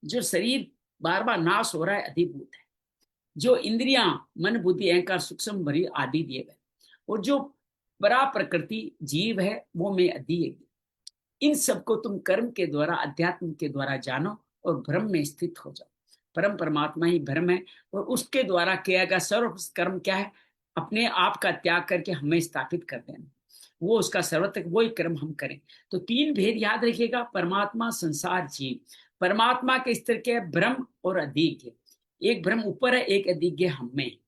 S1: जो शरीर बार बार नाश हो रहा है, अधिभूत है। जो इंद्रियां, मन, बुद्धि, अहंकार, सूक्ष्म भरी आदि दिए गए, और जो परा प्रकृति जीव है, वो मैं आदि है। इन सबको तुम कर्म के द्वारा, अध्यात्म के द्वारा जानो और ब्रह्म में स्थित हो जाओ। परम परमात्मा ही ब्रह्म है और उसके द्वारा किया गया सर्व कर्म क्या है? अपने आप का त्याग करके हमें स्थापित कर देना, वो उसका सर्वत्र वही कर्म हम करें। तो 3 भेद याद रखिएगा, परमात्मा, संसार, जीव। परमात्मा के स्तर के ब्रह्म और अदिज्ञ, एक ब्रह्म ऊपर है, एक अदिज्ञ हम में।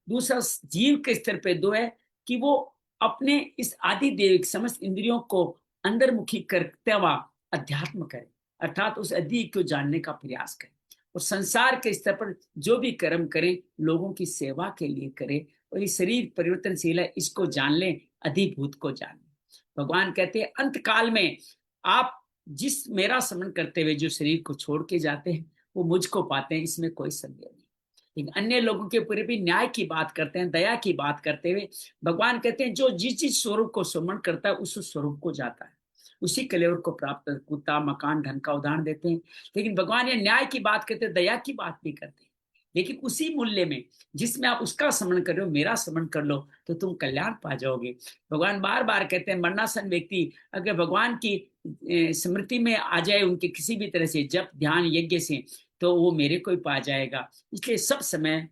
S1: दूसरा जीव के स्तर पे 2 है कि वो अपने इस आदि देविक समस्त इंद्रियों को अंतर्मुखी करते हुआ अध्यात्म करे, अर्थात उस अदिज्ञ को जानने का प्रयास करे। और संसार के स्तर पर जो भी कर्म करे, लोगों की सेवा के लिए करे, और ये शरीर परिवर्तनशील है, इसको जान ले, अधिभूत को जान ले। भगवान कहते हैं अंत काल में आप जिस मेरा स्मरण करते हुए जो शरीर को छोड़ के जाते हैं, वो मुझको पाते हैं, इसमें कोई संदेह नहीं। लेकिन अन्य लोगों के ऊपर भी न्याय की बात करते हैं, दया की बात करते हुए भगवान कहते हैं जो जिस जिस स्वरूप को स्मरण करता है उस स्वरूप को जाता है, उसी कलेवर को प्राप्त। कुत्ता, मकान, धन का उदाहरण देते हैं। लेकिन भगवान ये न्याय की बात करते हैं, दया की बात भी करते हैं। लेकिन उसी मूल्य में जिसमें आप उसका स्मरण कर रहे हो, मेरा स्मरण कर लो, तो तुम कल्याण पा जाओगे। भगवान बार बार कहते हैं मरणासन व्यक्ति अगर भगवान की स्मृति में आ जाए, उनके किसी भी तरह से जप, ध्यान, यज्ञ से, तो वो मेरे को ही पा जाएगा। इसलिए सब समय,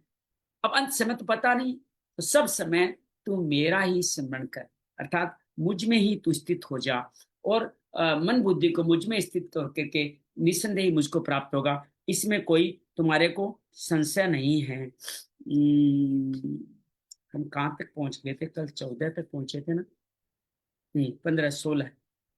S1: अब अंत समय तो पता नहीं, तो सब समय तू मेरा ही स्मरण कर, अर्थात मुझ में ही तू स्थित हो जा। और मन बुद्धि को मुझ में स्थित करके निस्संदेह ही मुझको प्राप्त होगा, इसमें कोई तुम्हारे को संशय नहीं है। हम कहाँ तक पहुंच गए थे? कल 14 तक पहुंचे थे ना? नहीं, 15,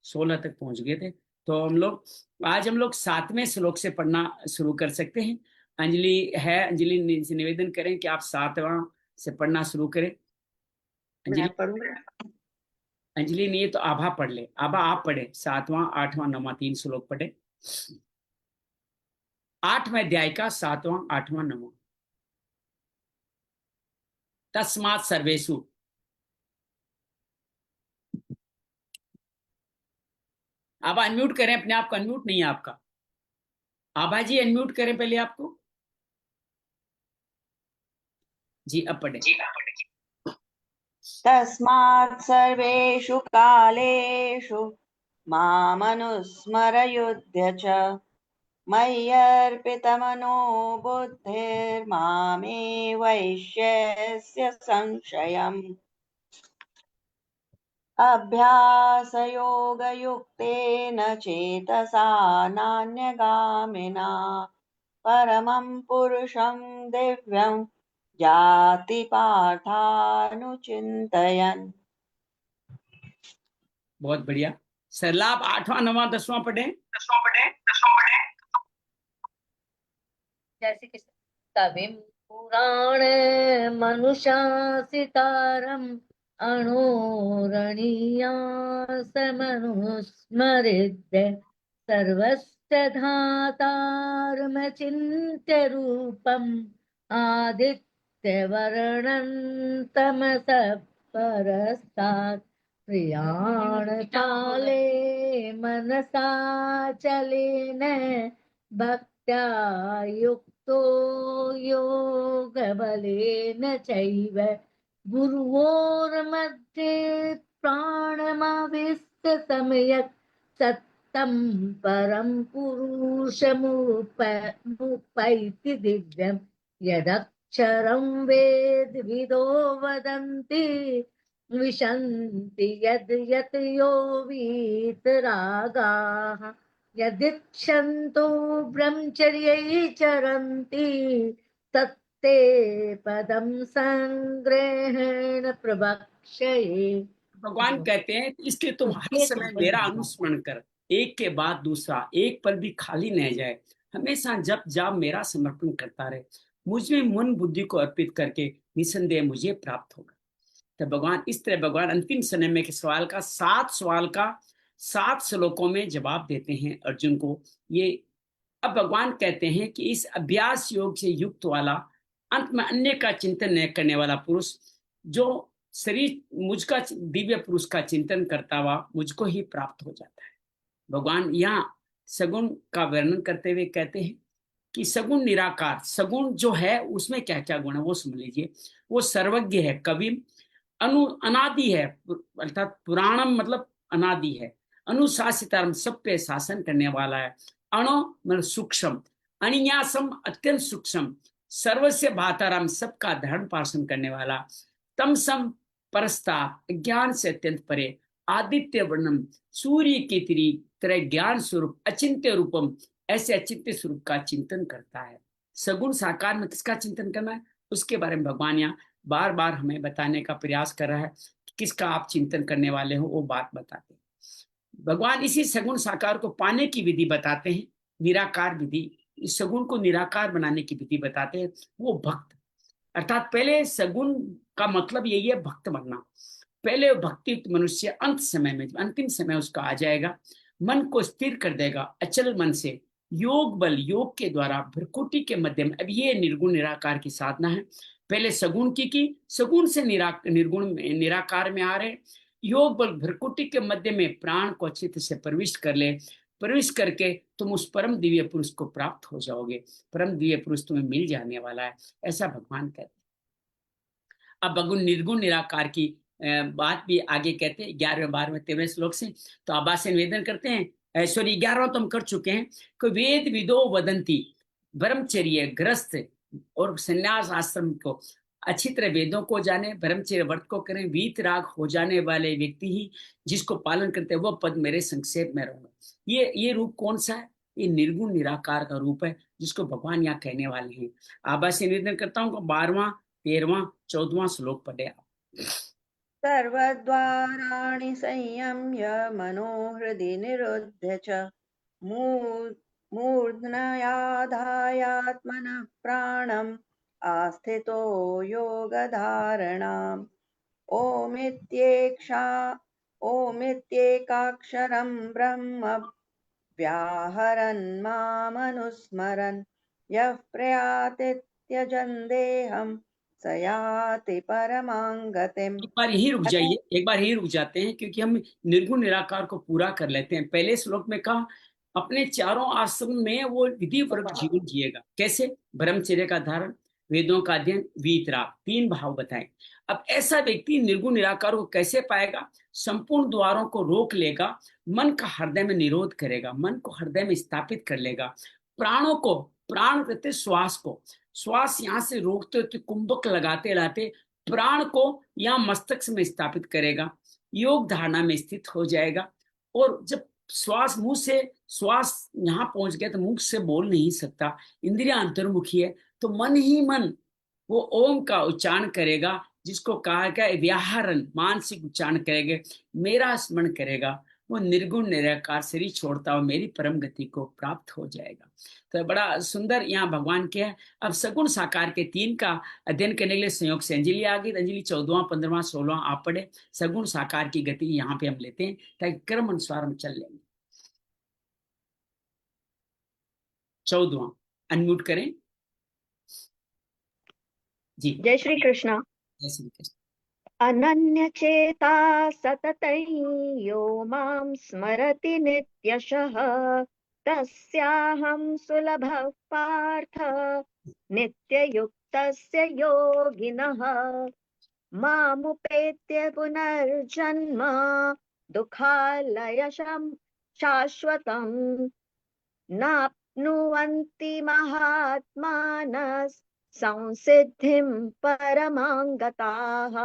S1: 16 तक पहुंच गए थे। तो आज हम लोग 7वें श्लोक से पढ़ना शुरू कर सकते हैं। अंजलि है, अंजलि से निवेदन करें कि आप 7वां से पढ़ना शुरू करें। अंजलि,
S2: मैं पढ़ूंगा।
S1: अंजलि नहीं है तो आभा पढ़ ले। आभा आप पढ़े 7वां, 8वां, 9वां, 3 श्लोक पढ़े। 8वें अध्याय का 7वां, 8वां, 9वां। तस्मात् सर्वेषु। आप अनम्यूट करें अपने आप को, अनम्यूट नहीं है आपका। आभा जी अनम्यूट करें पहले आपको। जी अब पढ़े।
S2: तस्मात् सर्वेषु कालेषु मामनुस्मरयुध्य च मय्यर्पितमनो बुद्धिर्मामे वैश्यस्य संशयम् अभ्यासयोगयुक्तेन चेतसा नान्यगामिना परमं पुरुषं दिव्यं जाति पार्थानुचिन्तयन्।
S1: बहुत बढ़िया। सरलाभ 8वां, 9वां, 10वां पढ़े।
S3: जैसे कि कविं पुराणमनुशासितारम् अणोरणीयासमनुस्मरेद्य सर्वस्य धातारमचिन्त्य रूपम् आदित्यवर्णं तमसः परस्तात् प्रियाणकाले मनसा चलेन भक्त्या युक्तो योगबलेन चैव गुरोर्मध्ये प्राणमाविश्य सम्यक् सत्तं परं पुरुषमुपैति दिव्यं यदक्षरं वेदविदो वदन्ति विशन्ति यद् यत् यो वीतरागाः यदिच्छन्तो ब्रह्मचर्यै चरन्ति तत्ते पदं संग्रहेण प्रवक्ष्ये।
S1: भगवान कहते हैं इसलिए तुम हर समय मेरा अनुस्मरण कर, एक के बाद दूसरा, एक पल भी खाली न जाए, हमेशा जप जाप मेरा समर्पण करता रहे, मुझ में मन बुद्धि को अर्पित करके निसंदेह मुझे प्राप्त होगा। तो भगवान इस तरह भगवान अंतिम समय में के सवाल का 7 श्लोकों में जवाब देते हैं अर्जुन को। ये अब भगवान कहते हैं कि इस अभ्यास योग से युक्त वाला, अंत में अन्य का चिंतन न करने वाला पुरुष, जो शरीर मुझका दिव्य पुरुष का चिंतन करता हुआ मुझको ही प्राप्त हो जाता है। भगवान यहाँ सगुण का वर्णन करते हुए कहते हैं कि सगुण निराकार, सगुण जो है उसमें क्या क्या गुण है वो समझ लीजिए। वो सर्वज्ञ है, कवि अनादि है, अर्थात पुराणम मतलब अनादि है, अनुशासितारम सब पे शासन करने वाला है, अणो मतलब सूक्ष्म, अनियासम अत्यंत सूक्ष्म, सर्वस्य भाताराम सबका धर्म पालन करने वाला, तमसम परस्ता ज्ञान से अत्यंत परे, आदित्य वर्णम सूर्य की तरह ज्ञान स्वरूप, अचिंत्य रूपम ऐसे अचिंत्य स्वरूप का चिंतन करता है। सगुण साकार में किसका चिंतन करना है उसके बारे में भगवान यहाँ बार बार हमें बताने का प्रयास कर रहा है कि किसका आप चिंतन करने वाले हो, वो बात बताते हैं। भगवान इसी सगुण साकार को पाने की विधि बताते हैं, निराकार विधि, इस सगुण को निराकार बनाने की विधि बताते हैं, वो भक्त। अर्थात पहले सगुण का मतलब यही है भक्त बनना। पहले भक्ति मनुष्य अंत समय में, अंतिम समय उसका आ जाएगा, मन को स्थिर कर देगा अचल मन से, योग बल योग के द्वारा भ्रकुटी के मध्य में। अब ये निर्गुण निराकार की साधना है। पहले सगुण की सगुण से निर्गुण निराकार में आ रहे, योग बल भ्रकुटी के मध्य में प्राण को अच्छी तरह से प्रविष्ट कर ले, प्रविष्ट करके तुम उस परम दिव्य पुरुष को प्राप्त हो जाओगे, परम दिव्य पुरुष तुम्हें मिल जाने वाला है, ऐसा भगवान कहते हैं। अब भगवान निर्गुण निराकार की बात भी आगे कहते हैं 11वें 12वें 13वें श्लोक से। तो आबा से निवेदन करते हैं, सॉरी 11वां तो हम कर चुके हैं कि वेद विदो वदंती, ब्रह्मचर्य ग्रस्त और संन्यास आश्रम को अच्छी तरह वेदों को जाने, ब्रह्मचर्य व्रत को करें, वीतराग हो जाने वाले व्यक्ति ही जिसको पालन करते हैं, वह पद मेरे संक्षेप में रहूंगा। ये रूप कौन सा है? ये निर्गुण निराकार का रूप है जिसको भगवान यहाँ कहने वाले हैं। आबा से निवेदन करता हूँ 12वां 13वां 14वां श्लोक पढ़े आप।
S2: सर्वद्वाराणि संयम्य मनोहृदि निरुध्य च मूर्ध्नयाधायात्मनः प्राणम् आस्थितो योगधारणाम् ओमित्येकाक्षरं ब्रह्म व्याहरन् मामनुस्मरन् यः प्रयाति त्यजन् देहम् स याति परमां गतिम्।
S1: एक बार यही रुक जाइए, एक बार यही रुक जाते हैं क्योंकि हम निर्गुण निराकार को पूरा कर लेते हैं। पहले श्लोक में कहा अपने चारों आश्रम में वो विधि पूर्वक जीवन जिएगा। कैसे? ब्रह्मचर्य का धारण, वेदों का अध्ययन, वीतराग, 3 भाव बताए। अब ऐसा व्यक्ति निर्गुण निराकार को कैसे पाएगा? संपूर्ण द्वारों को रोक लेगा, मन का हृदय में निरोध करेगा, मन को हृदय में स्थापित कर लेगा, प्राणों को, प्राण कहते श्वास को, श्वास यहाँ से रोकते होते कुंभक लगाते लाते प्राण को यहाँ मस्तक में स्थापित करेगा, योग धारणा में स्थित हो जाएगा। और जब श्वास मुंह से श्वास यहाँ पहुंच गया तो मुख से बोल नहीं सकता, इंद्रिया अंतर्मुखी है, तो मन ही मन वो ओम का उच्चारण करेगा, जिसको कहा गया व्याहरण, मानसिक उच्चारण करेगा, मेरा स्मरण करेगा, वो निर्गुण निराकार शरीर छोड़ता हुआ मेरी परम गति को प्राप्त हो जाएगा। तो बड़ा सुंदर यहाँ भगवान के है। अब सगुण साकार के 3 का अध्ययन करने के लिए संयोग से अंजलि आ गई। अंजलि 14वां 15वां 16वां आप पढ़े। सगुण साकार की गति यहाँ पे हम लेते हैं ताकि क्रम अनुसार हम चल लेंगे। 14वां अनम्यूट करें जी।
S4: जय श्री कृष्ण।
S1: जय श्री कृष्ण।
S4: अनन्य चेता सततं यो मां स्मरति नित्यशः तस्याहं सुलभः पार्थ नित्ययुक्तस्य योगिनः मामुपेत्य पुनर्जन्म दुःखालयशं शाश्वतम् नाप्नुवन्ति महात्मानः संसिद्धिं परमां गताः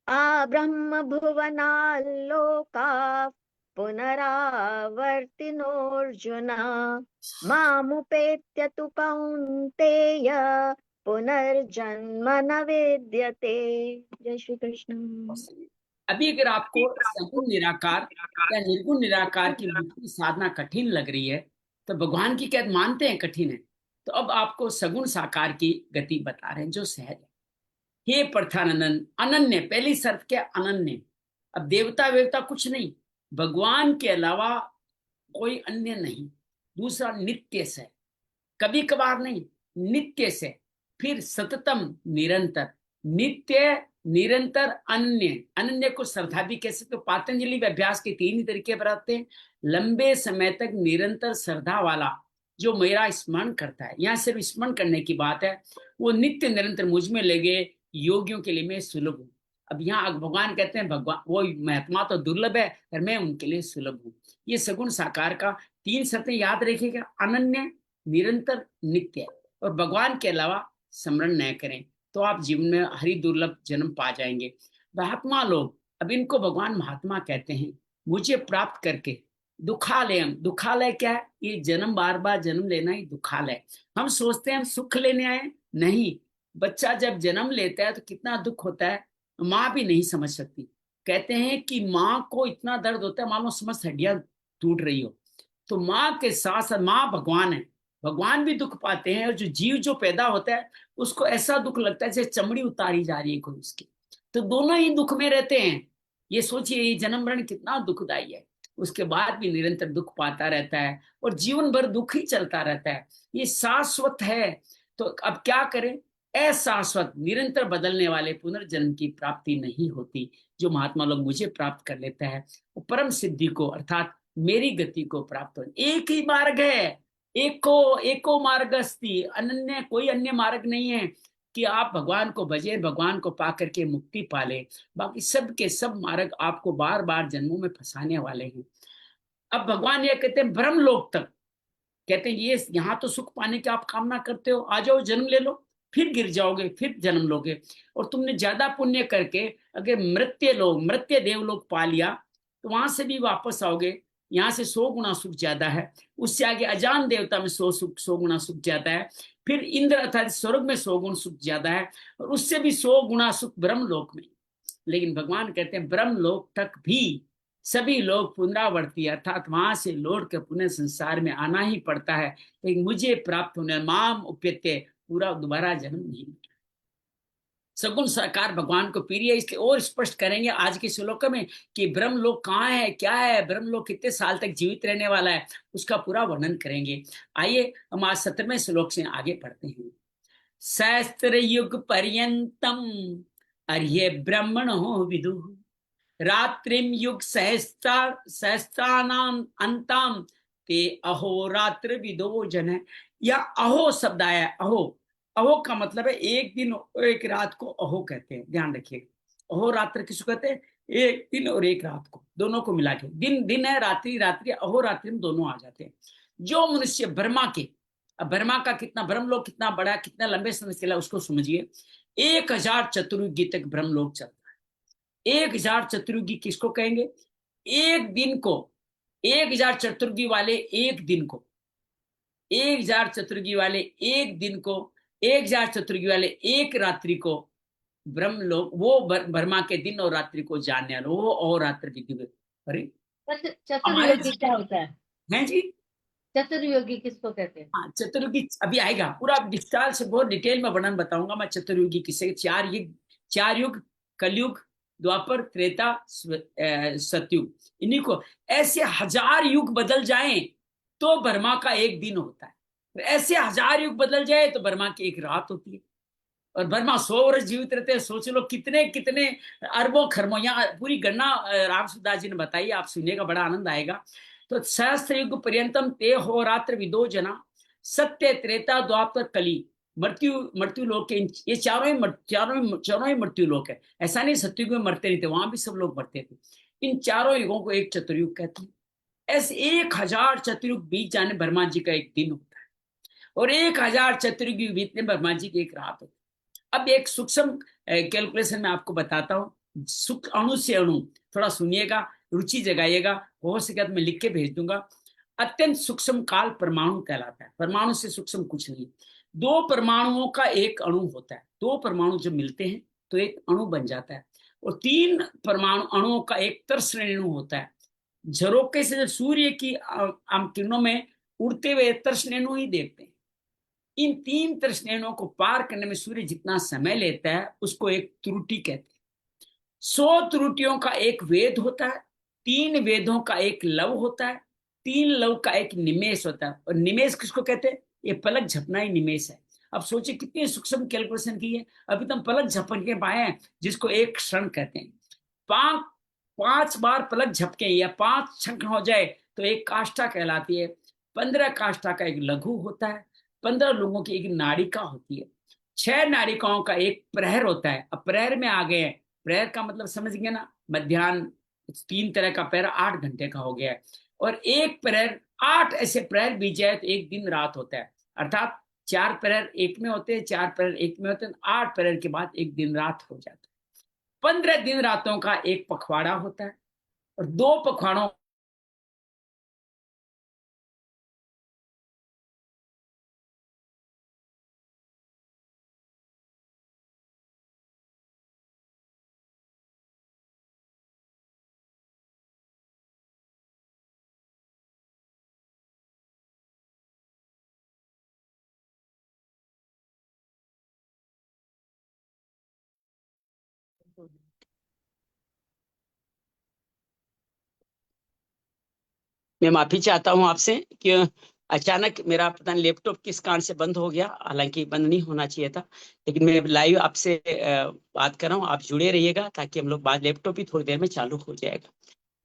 S4: आब्रह्म भुवनाल्लोकाः पुनरावर्तिनोऽर्जुन मामुपेत्य तु कौन्तेय पुनर्जन्म न विद्यते। जय श्री कृष्ण।
S1: अभी अगर आपको सगुण निराकार या निर्गुण निराकार की मुक्ति साधना कठिन लग रही है तो भगवान की कहत मानते हैं कठिन है, तो अब आपको सगुण साकार की गति बता रहे हैं जो सहज है। हे प्रथानंदन अनन्य, पहली शर्त क्या अनन्य। अब देवता वेवता कुछ नहीं, भगवान के अलावा कोई अन्य नहीं। दूसरा नित्य से, कभी कभार नहीं, नित्य से। फिर सततम निरंतर, नित्य निरंतर अनन्य। अनन्य को श्रद्धा भी कह सकते हो। पातंजलि में अभ्यास के 3 ही तरीके बताते हैं। लंबे समय तक निरंतर श्रद्धा वाला जो मेरा स्मरण करता है, यहाँ सिर्फ स्मरण करने की बात है, वो नित्य निरंतर मुझ में लगे योगियों के लिए मैं सुलभ हूँ। अब यहाँ भगवान कहते हैं भगवान वो महात्मा तो दुर्लभ है पर मैं उनके लिए सुलभ हूँ। ये सगुण साकार का 3 शर्तें याद रखिएगा, अनन्य निरंतर नित्य। और भगवान के अलावा स्मरण न करें तो आप जीवन में हरि दुर्लभ जन्म पा जाएंगे। महात्मा लोग, अब इनको भगवान महात्मा कहते हैं, मुझे प्राप्त करके दुखालय। दुखालय क्या है? ये जन्म, बार बार जन्म लेना ही दुखालय। हम सोचते हैं हम सुख लेने आए, नहीं। बच्चा जब जन्म लेता है तो कितना दुख होता है, माँ भी नहीं समझ सकती। कहते हैं कि माँ को इतना दर्द होता है मानो समस्त हड्डियां टूट रही हो। तो माँ के साथ साथ माँ भगवान है, भगवान भी दुख पाते हैं। और जो जीव जो पैदा होता है उसको ऐसा दुख लगता है जैसे चमड़ी उतारी जा रही है कोई उसकी। तो दोनों ही दुख में रहते हैं। ये सोचिए ये जन्म मरण कितना दुखदायी है। उसके बाद भी निरंतर दुख पाता रहता है और जीवन भर दुख ही चलता रहता है। ये शाश्वत है। तो अब क्या करें? अशाश्वत निरंतर बदलने वाले पुनर्जन्म की प्राप्ति नहीं होती। जो महात्मा लोग मुझे प्राप्त कर लेता है वो परम सिद्धि को अर्थात मेरी गति को प्राप्त हो। एक ही मार्ग है, एको मार्ग अस्ति, अनन्य कोई अन्य मार्ग नहीं है कि आप भगवान को भजे, भगवान को पा करके मुक्ति पाले। बाकी सब के सब मार्ग आपको बार बार जन्मों में फंसाने वाले हैं। अब भगवान ये कहते हैं ब्रह्मलोक तक, कहते हैं ये यहाँ तो सुख पाने की आप कामना करते हो, आ जाओ जन्म ले लो, फिर गिर जाओगे, फिर जन्म लोगे। और तुमने ज्यादा पुण्य करके अगर मृत्य देव लोग पा लिया तो वहां से भी वापस आओगे। यहाँ से 100 गुना सुख ज्यादा है, उससे आगे अजान देवता में 100 गुना सुख ज्यादा है, फिर इंद्र अर्थात स्वर्ग में 100 गुण सुख ज्यादा है, और उससे भी 100 गुना सुख ब्रह्मलोक में। लेकिन भगवान कहते हैं ब्रह्मलोक तक भी सभी लोग पुनरावर्ती अर्थात वहां से लौट कर पुनः संसार में आना ही पड़ता है। लेकिन मुझे प्राप्त होने माम उप्यते, पूरा दोबारा जन्म नहीं। सगुण साकार भगवान को प्रिय, इसलिए और स्पष्ट करेंगे आज के श्लोक में कि ब्रह्मलोक कहाँ है, क्या है, ब्रह्मलोक कितने साल तक जीवित रहने वाला है, उसका पूरा वर्णन करेंगे। आइए हम आज 17वें श्लोक से आगे पढ़ते हैं। सहस्त्र युग पर्यंतम अर्ये ब्रह्मणो विदुः रात्रिम युग सहस्त्रानाम अंताम ते अहोरात्र विदो जन। या अहो शब्द आया। अहो का मतलब है एक दिन और एक रात को अहो कहते हैं, ध्यान रखिए। अहो रात्र किसको कहते हैं? एक दिन और एक रात को, दोनों को मिला के। दिन दिन है, रात्रि रात्रि, अहो रात्रि में दोनों आ जाते हैं। जो मनुष्य ब्रह्मा के, अब ब्रह्मा का कितना ब्रह्मलोक कितना बड़ा, कितना लंबे समय चला उसको समझिए। 1000 चतुर्युगी तक ब्रह्मलोक चलता है। 1000 चतुर्युगी किसको कहेंगे? एक दिन को, 1000 चतुर्युगी वाले एक दिन को, 1000 चतुर्युगी वाले एक दिन को, 1000 चतुर्युगी वाले एक रात्रि को ब्रह्मलोक, वो ब्रह्मा के दिन और रात्रि को जानने वाले, वो और रात्रि विधि अरे
S3: चतुर्युगी क्या होता है?
S1: हैं जी?
S3: चतुर्युगी किसको कहते हैं?
S1: हाँ, चतुर्युगी अभी आएगा, पूरा विस्तार से बहुत डिटेल में वर्णन बताऊंगा मैं चतुर्युगी किसे। 4 युग, 4 युग, कलयुग, द्वापर, त्रेता, सतयुग, इन्हीं को। ऐसे 1000 युग बदल जाएं तो ब्रह्मा का एक दिन होता है, ऐसे 1000 युग बदल जाए तो ब्रह्मा की एक रात होती है। और ब्रह्मा 100 वर्ष जीवित रहते हैं। सोच लो कितने कितने अरबों खरबों, यहाँ पूरी गणना राम सुदास जी ने बताई, आप सुनिएगा बड़ा आनंद आएगा। तो सहस्त्र युग पर्यंतम ते हो रात्र विदो जना, सत्य, त्रेता, द्वापर, कली, मृत्यु, मृत्यु लोक के ये चारों ही मृत्यु लोक है। ऐसा नहीं सत्युग में मरते नहीं थे, वहां भी सब लोग मरते थे। इन चारों युगों को एक चतुर्युग कहते हैं। ऐसे 1000 चतुर्युग बीत जाने ब्रह्मा जी का एक दिन होता है, और 1000 चतुर्युग बीतने ब्रह्मा जी की एक रात होती है। अब एक सूक्ष्म कैलकुलेशन मैं आपको बताता हूँ, अणु से अणु, थोड़ा सुनिएगा, रुचि जगाइएगा, हो सके तो मैं लिख के भेज दूंगा। अत्यंत सूक्ष्म काल परमाणु कहलाता है। परमाणु से सूक्ष्म कुछ नहीं। 2 परमाणुओं का एक अणु होता है। 2 परमाणु जब मिलते हैं तो एक अणु बन जाता है, और 3 परमाणु अणुओं का एक तरश्रेणु होता है। झरोके से जब सूर्य की हम किरणों में उड़ते हुए तरश्रेणु ही देखते हैं। इन 3 तृष्णेनों को पार करने में सूर्य जितना समय लेता है उसको एक त्रुटि कहते हैं। 100 त्रुटियों का एक वेद होता है, 3 वेदों का एक लव होता है, 3 लव का एक निमेष होता है। और निमेष किसको कहते हैं? ये पलक झपना ही निमेष है। अब सोचिए कितनी सूक्ष्म कैलकुलेशन की है। अभी तो हम पलक झपक के पाए हैं, जिसको एक क्षण कहते हैं। 5 बार पलक झपके या 5 क्षण हो जाए तो एक काष्ठा कहलाती है। 15 काष्ठा का एक लघु होता है, 15 लोगों की एक नाड़िका होती है, 6 नाड़िकाओं का एक प्रहर होता है। अब प्रहर में आ गए हैं, प्रहर का मतलब समझ गए ना, मध्याह्न। 3 तरह का प्रहर 8 घंटे का हो गया है। और एक प्रहर, 8 ऐसे प्रहर बीत जाए तो एक दिन रात होता है। अर्थात 4 प्रहर एक में होते हैं, 4 प्रहर एक में होते हैं, 8 प्रहर के बाद एक दिन रात हो जाता है। 15 दिन रातों का एक पखवाड़ा होता है, और 2 पखवाड़ों मैं माफी चाहता हूं आपसे कि अचानक मेरा पता नहीं लैपटॉप किस कारण से बंद हो गया, हालांकि बंद नहीं होना चाहिए था। लेकिन मैं लाइव आपसे बात कर रहा हूँ, आप जुड़े रहिएगा ताकि हम लोग बाद, लैपटॉप ही थोड़ी देर में चालू हो जाएगा।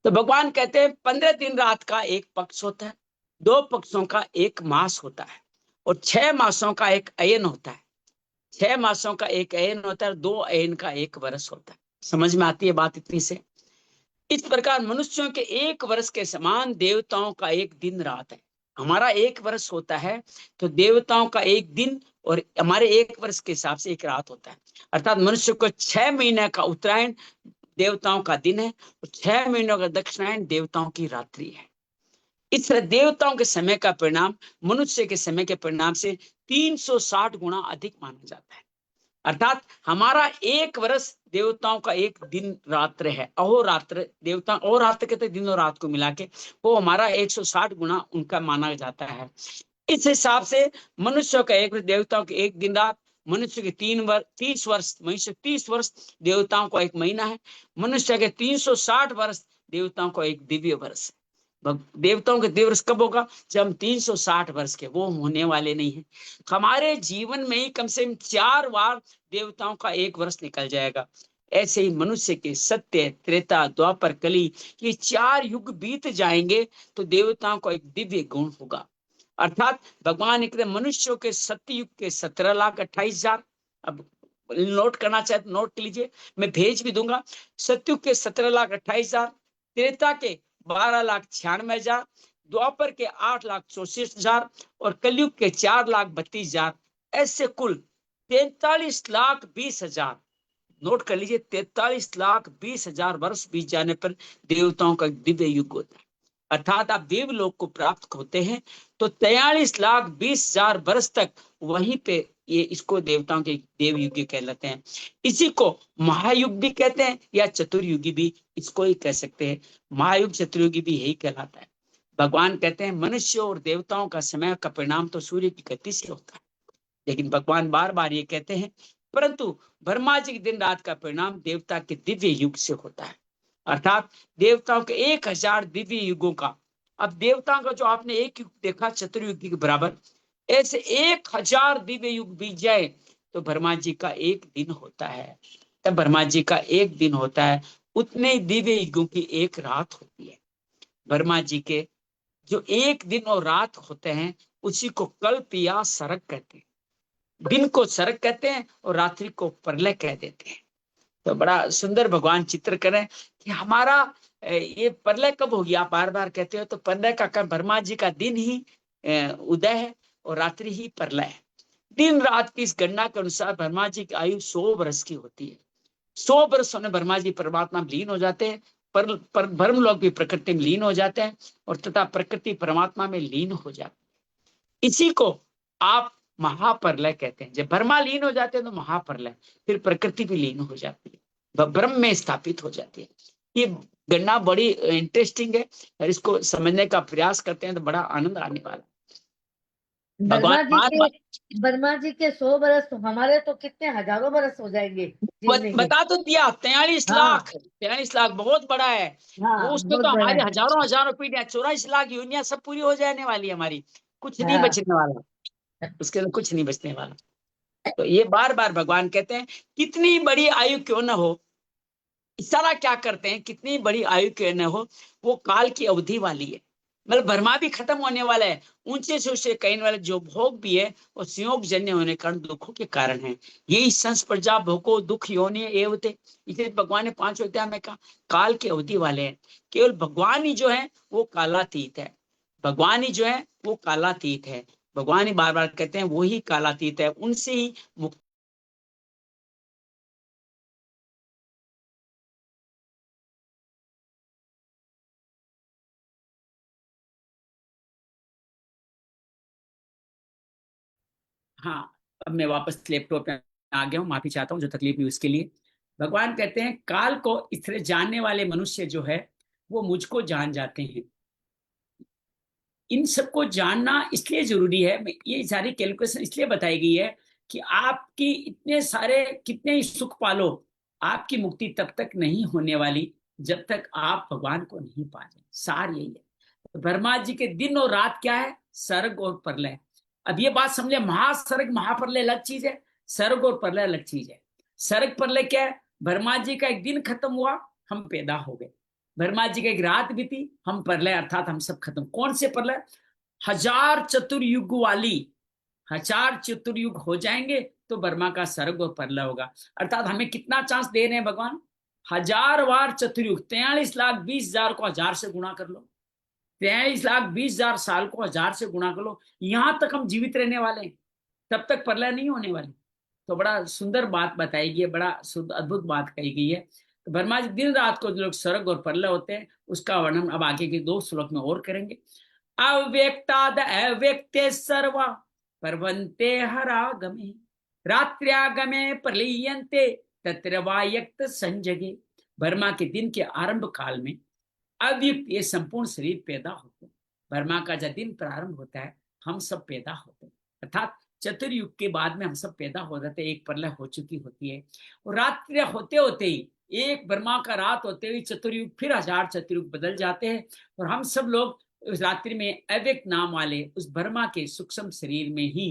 S1: तो भगवान कहते हैं 15 दिन रात का एक पक्ष होता है, 2 पक्षों का एक मास होता है, और 6 मासों का एक अयन होता है। 6 मासों का एक अयन होता है, 2 अयन का एक वर्ष होता है। समझ में आती है बात इतनी से? इस प्रकार मनुष्यों के 1 वर्ष के समान देवताओं का एक दिन रात है। हमारा 1 वर्ष होता है तो देवताओं का एक दिन और हमारे 1 वर्ष के हिसाब से एक रात होता है। अर्थात मनुष्य को 6 महीने का उत्तरायण देवताओं का दिन है, और 6 महीनों का दक्षिणायन देवताओं की रात्रि है। इस तरह देवताओं के समय का परिणाम मनुष्य के समय के परिणाम से 360 गुना अधिक माना जाता है। अर्थात हमारा 1 वर्ष देवताओं का एक दिन रात्र है। अहोरात्र, देवता अहोरात्र कहते दिन और रात को मिला के, वो हमारा 160 गुना उनका माना जाता है। इस हिसाब से मनुष्य का 1 वर्ष, देवताओं के एक दिन रात, मनुष्य के 30 वर्ष, मनुष्य 30 वर्ष, देवताओं को 1 महीना है। मनुष्य के 360 वर्ष, देवताओं को एक दिव्य वर्ष है। देवताओं के दिवस कब होगा? जब हम 360 वर्ष के, वो होने वाले नहीं है। हमारे जीवन में ही कम से कम 4 बार देवताओं का 1 वर्ष निकल जाएगा। ऐसे ही मनुष्य के सत्य, त्रेता, द्वापर, कली, ये 4 युग बीत जाएंगे तो देवताओं का एक दिव्य गुण होगा। अर्थात भगवान एक मनुष्यों के सत्य युग के 17,28,000, अब नोट करना चाहे तो नोट लीजिए, मैं भेज भी दूंगा। सत्युग के 17,28,000, त्रेता के 12,96,000, द्वापर के 8,64,000 और कलयुग के 4,32,000, ऐसे कुल 43,20,000। नोट कर लीजिए, 43,20,000 वर्ष बीत जाने पर देवताओं का दिव्य युग होता है। अर्थात आप देवलोक को प्राप्त होते हैं तो 43,20,000 वर्ष तक वहीं पे ये इसको देवताओं के देव युग कहलाते हैं। इसी को महायुग भी कहते हैं या चतुर्युगी भी इसको ही कह सकते हैं। महायुग चतुर्युगी भी यही कहलाता है। भगवान कहते हैं मनुष्य और देवताओं का समय का परिणाम तो सूर्य की गति से होता है, लेकिन भगवान बार बार ये कहते हैं परंतु ब्रह्मा जी के दिन रात का परिणाम देवता के दिव्य युग से होता है, अर्थात देवताओं के 1000 दिव्य युगों का। अब देवताओं का जो आपने एक युग देखा चतुर्युग के बराबर, ऐसे 1000 दिव्य युग बीत जाए तो ब्रह्मा जी का एक दिन होता है। तब ब्रह्मा जी का एक दिन होता है, उतने दिव्य युगों की एक रात होती है। ब्रह्मा जी के जो एक दिन और रात होते हैं उसी को कल्प या सरक कहते हैं। दिन को सरक कहते हैं और रात्रि को प्रलय कह देते हैं। तो बड़ा सुंदर भगवान चित्र करें कि हमारा ये प्रलय कब होगी। आप बार बार कहते हो तो प्रलय का कर्म ब्रह्मा जी का दिन ही उदय है और रात्रि ही प्रलय है। दिन रात की इस गणना के अनुसार ब्रह्मा जी की आयु 100 वर्ष की होती है। 100 वर्ष होने ब्रह्मा जी परमात्मा में लीन हो जाते हैं, पर ब्रह्म लोग भी प्रकृति में लीन हो जाते हैं और तथा प्रकृति परमात्मा में लीन हो जाती है। इसी को आप महाप्रलय कहते हैं। जब ब्रह्मा लीन हो जाते हैं तो महाप्रलय, फिर प्रकृति भी लीन हो जाती है, ब्रह्म में स्थापित हो जाती है। ये गणना बड़ी इंटरेस्टिंग है और इसको समझने का प्रयास करते हैं तो बड़ा आनंद आने वाला।
S3: ब्रह्मा जी के 100 बरस तो हमारे तो कितने हजारों बरस हो जाएंगे।
S1: बता तो दिया 43 लाख। 43 लाख बहुत बड़ा है। वो उसमें तो हमारी हजारों पीढ़ियां 84 लाख यूनिया सब पूरी हो जाने वाली है हमारी, कुछ नहीं बचने वाला, उसके अंदर कुछ नहीं बचने वाला। तो ये बार बार भगवान कहते हैं कितनी बड़ी आयु क्यों न हो, इशारा क्या करते हैं कितनी बड़ी आयु क्यों न हो, वो काल की अवधि वाली है। मतलब ब्रह्मा भी खत्म होने वाला है, ऊंचे से ऊंचे कहने वाले जो भोग भी है वो संयोग जन्य होने के कारण दुखों के कारण है। यही संस प्रजा भोगो दुख योनि एवते, इसलिए भगवान ने 5 अध्याय में कहा काल की अवधि वाले हैं। केवल भगवान ही जो है वो कालातीत है, भगवान ही जो है वो कालातीत है। भगवान ही बार बार कहते हैं वो ही कालातीत है, उनसे ही मुक्त। हाँ, अब मैं वापस लैपटॉप में आ गया हूँ, माफी चाहता हूँ जो तकलीफ हुई उसके लिए। भगवान कहते हैं काल को इस तरह जानने वाले मनुष्य जो है वो मुझको जान जाते हैं। इन सबको जानना इसलिए जरूरी है, ये सारी कैलकुलेशन इसलिए बताई गई है कि आपकी इतने सारे कितने ही सुख पालो, आपकी मुक्ति तब तक नहीं होने वाली जब तक आप भगवान को नहीं पा जाए। सार यही है। तो ब्रह्मा जी के दिन और रात क्या है, सर्ग और प्रलय। अब ये बात समझे, महासर्ग महाप्रलय अलग चीज है, सर्ग और प्रलय अलग चीज है। सर्ग प्रलय क्या है, ब्रह्मा जी का एक दिन खत्म हुआ, हम पैदा हो गए। ब्रह्मा जी की एक रात बीती, हम प्रलय अर्थात हम सब खत्म। कौन से प्रलय, 1000 चतुर्युग वाली, 1000 चतुर्युग हो जाएंगे तो ब्रह्मा का सर्ग और प्रलय होगा। अर्थात हमें कितना चांस दे रहे हैं भगवान, 1000 बार चतुर्युग, 43,20,000 को 1000 से गुणा कर लो, 43,20,000 साल को 1000 से गुणा कर लो, यहां तक हम जीवित रहने वाले हैं, तब तक प्रलय नहीं होने वाली। तो बड़ा सुंदर बात बताई गई है, बड़ा अद्भुत बात कही गई है। तो ब्रह्मा जी दिन रात को जो लोग सर्ग और प्रलय होते हैं उसका वर्णन अब आगे के 2 श्लोक में और करेंगे। अव्यक्ताद अव्यक्ते सर्वा पर्वन्ते हरागमे, रात्र्यागमे प्रलीयन्ते तत्र वायक्त संजगे। ब्रह्मा के दिन के आरंभ काल में अव्यक्त ये संपूर्ण शरीर पैदा होते हैं। ब्रह्मा का जब दिन प्रारंभ होता है हम सब पैदा होते हैं, अर्थात चतुर्युग के बाद में हम सब पैदा हो जाते हैं। एक प्रलय हो चुकी होती है और रात्रि होते होते ही, एक ब्रह्मा का रात होते हुए चतुर्युग, फिर 1000 चतुर्युग बदल जाते हैं और हम सब लोग उस रात्रि में अव्यक्त नाम वाले उस ब्रह्मा के सूक्ष्म शरीर में ही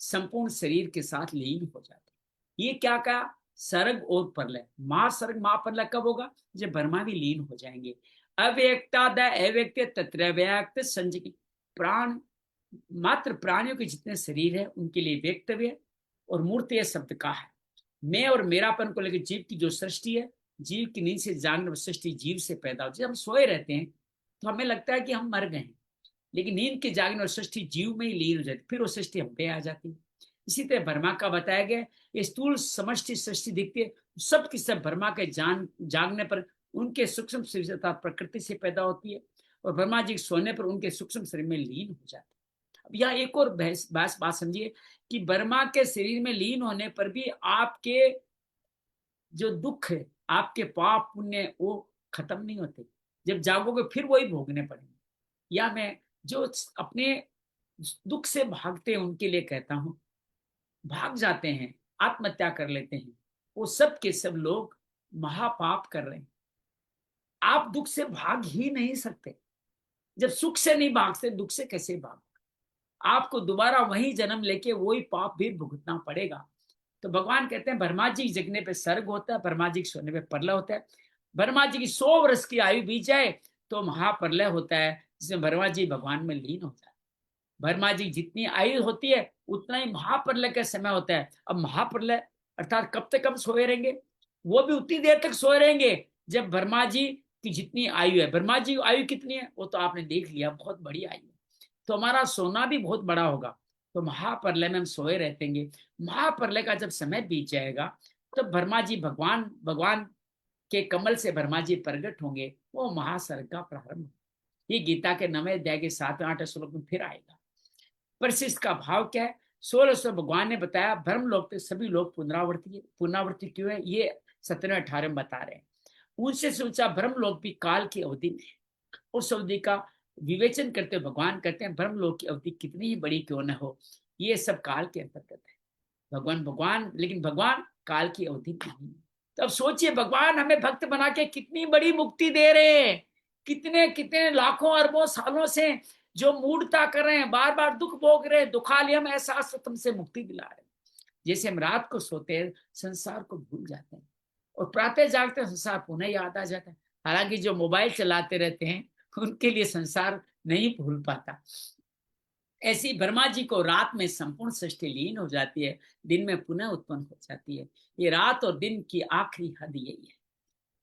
S1: संपूर्ण शरीर के साथ लीन हो जाते हैं। ये क्या कहा, सर्ग और प्रलय। महासर्ग महाप्रलय कब होगा, जब ब्रह्मा भी लीन हो जाएंगे। अव्यक्ताद अव्यक्त तत्र व्यक्त संजगी, प्राण मात्र प्राणियों के जितने शरीर है उनके लिए व्यक्तव्य और मूर्ति शब्द का है। मैं और मेरापन को लेकर जीव की जो सृष्टि है, जीव की नींद से जागने सृष्टि जीव से पैदा होती है। हम सोए रहते हैं तो हमें लगता है कि हम मर गए हैं, लेकिन नींद के जागने और सृष्टि जीव में ही लीन हो जाती, फिर वो सृष्टि हम पे आ जाती है। इसी तरह ब्रह्मा का बताया गया, ये स्थूल समष्टि सृष्टि दिखती है, सब की सब ब्रह्मा के जागने पर उनके सूक्ष्म शरीर प्रकृति से पैदा होती है और ब्रह्मा जी सोने पर उनके सूक्ष्म शरीर में लीन हो जाते हैं। अब यहाँ एक और बहस बहस बात समझिए कि ब्रह्मा के शरीर में लीन होने पर भी आपके जो दुख है, आपके पाप पुण्य, वो खत्म नहीं होते। जब जागोगे फिर वही भोगने पड़ेंगे। या मैं जो अपने दुख से भागते हैं उनके लिए कहता हूं, भाग जाते हैं, आत्महत्या कर लेते हैं, वो सब के सब लोग महापाप कर रहे हैं। आप दुख से भाग ही नहीं सकते। जब सुख से नहीं भागते, दुख से कैसे भाग? आपको दोबारा वही जन्म लेके वही पाप भी भुगतना पड़ेगा। तो भगवान कहते हैं ब्रह्मा जी जगने पे स्वर्ग होता है, ब्रह्मा जी सोने पे प्रलय होता है। ब्रह्मा जी की 100 वर्ष की आयु बीत जाए तो महाप्रलय होता है, जिसमें ब्रह्मा जी भगवान में लीन हो जाए। ब्रह्मा जी जितनी आयु होती है उतना ही महाप्रलय का समय होता है। अब महाप्रलय अर्थात कब तक हम सोए रहेंगे? वो भी उतनी देर तक सोए रहेंगे जब ब्रह्मा जी की जितनी आयु है। ब्रह्मा जी आयु कितनी है वो तो आपने देख लिया, बहुत बड़ी आयु है। तो हमारा सोना भी बहुत बड़ा होगा। तो महाप्रलय में हम सोए रहेंगे। महाप्रलय का जब समय बीत जाएगा तो ब्रह्मा जी भगवान भगवान के कमल से ब्रह्मा जी प्रकट होंगे, वो महासर्ग का प्रारंभ। ये गीता के 9वें अध्याय के 7वें 8वें श्लोक में फिर आएगा। परिशिष्ट का भाव क्या है? 1600 भगवान ने बताया ब्रह्म लोक तो सभी लोग पुनरावृत्ति है। पुनरावृत्ति क्यों है ये 17वें 18वें बता रहे हैं। ऊंचे से ऊंचा ब्रह्म लोक भी काल की अवधि में है। उस अवधि का विवेचन करते भगवान कहते हैं ब्रह्म लोक की अवधि कितनी ही बड़ी क्यों न हो, ये सब काल के अंतर्गत है। भगवान भगवान लेकिन भगवान काल की अवधि नहीं है। तो अब सोचिए भगवान हमें भक्त बना के कितनी बड़ी मुक्ति दे रहे हैं। कितने कितने लाखों अरबों सालों से जो मूढ़ता कर रहे हैं, बार बार दुख भोग रहे हैं, दुखालयम एहसास तुमसे मुक्ति दिला रहे हैं। जैसे हम रात को सोते हैं संसार को भूल जाते हैं और प्रातः जागते हैं संसार पुनः याद आ जाता है। हालांकि जो मोबाइल चलाते रहते हैं उनके लिए संसार नहीं भूल पाता। ऐसी ब्रह्मा जी को रात में संपूर्ण सृष्टि लीन हो जाती है, दिन में पुनः उत्पन्न हो जाती है। ये रात और दिन की आखिरी हद यही है।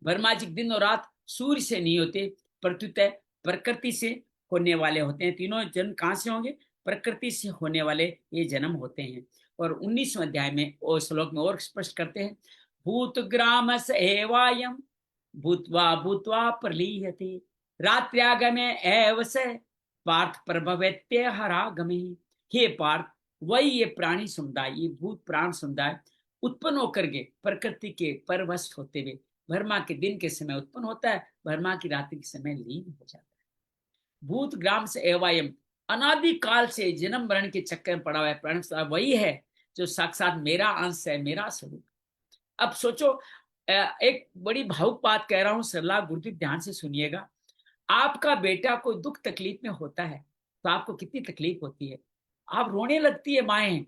S1: ब्रह्मा जी दिन और रात सूर्य से नहीं होते, प्रत्युत प्रकृति से होने वाले होते हैं। तीनों जन्म कहाँ से होंगे? प्रकृति से होने वाले ये जन्म होते हैं। और 19वें अध्याय में और श्लोक में और स्पष्ट करते हैं, भूत ग्राम एवायम भूतवा भूतवा प्रलीयते रात्र्यागमे एव से पार्थ प्रभवेत्य हरागमे। हे पार्थ, वही ये प्राणी समुदाय, ये भूत प्राण समुदाय उत्पन्न होकर के प्रकृति के परवश होते हुए ब्रह्मा के दिन के समय उत्पन्न होता है, ब्रह्मा की रात्रि के समय लीन हो जाता है। भूत ग्राम से एवायम, अनादि काल से जन्म मरण के चक्कर में पड़ा हुआ है प्राण वही है जो साक्षात मेरा अंश है, मेरा स्वरूप। अब सोचो, एक बड़ी भावुक बात कह रहा हूं, सरला गुरुदेव ध्यान से सुनिएगा। आपका बेटा कोई दुख तकलीफ में होता है तो आपको कितनी तकलीफ होती है, आप रोने लगती है माएँ।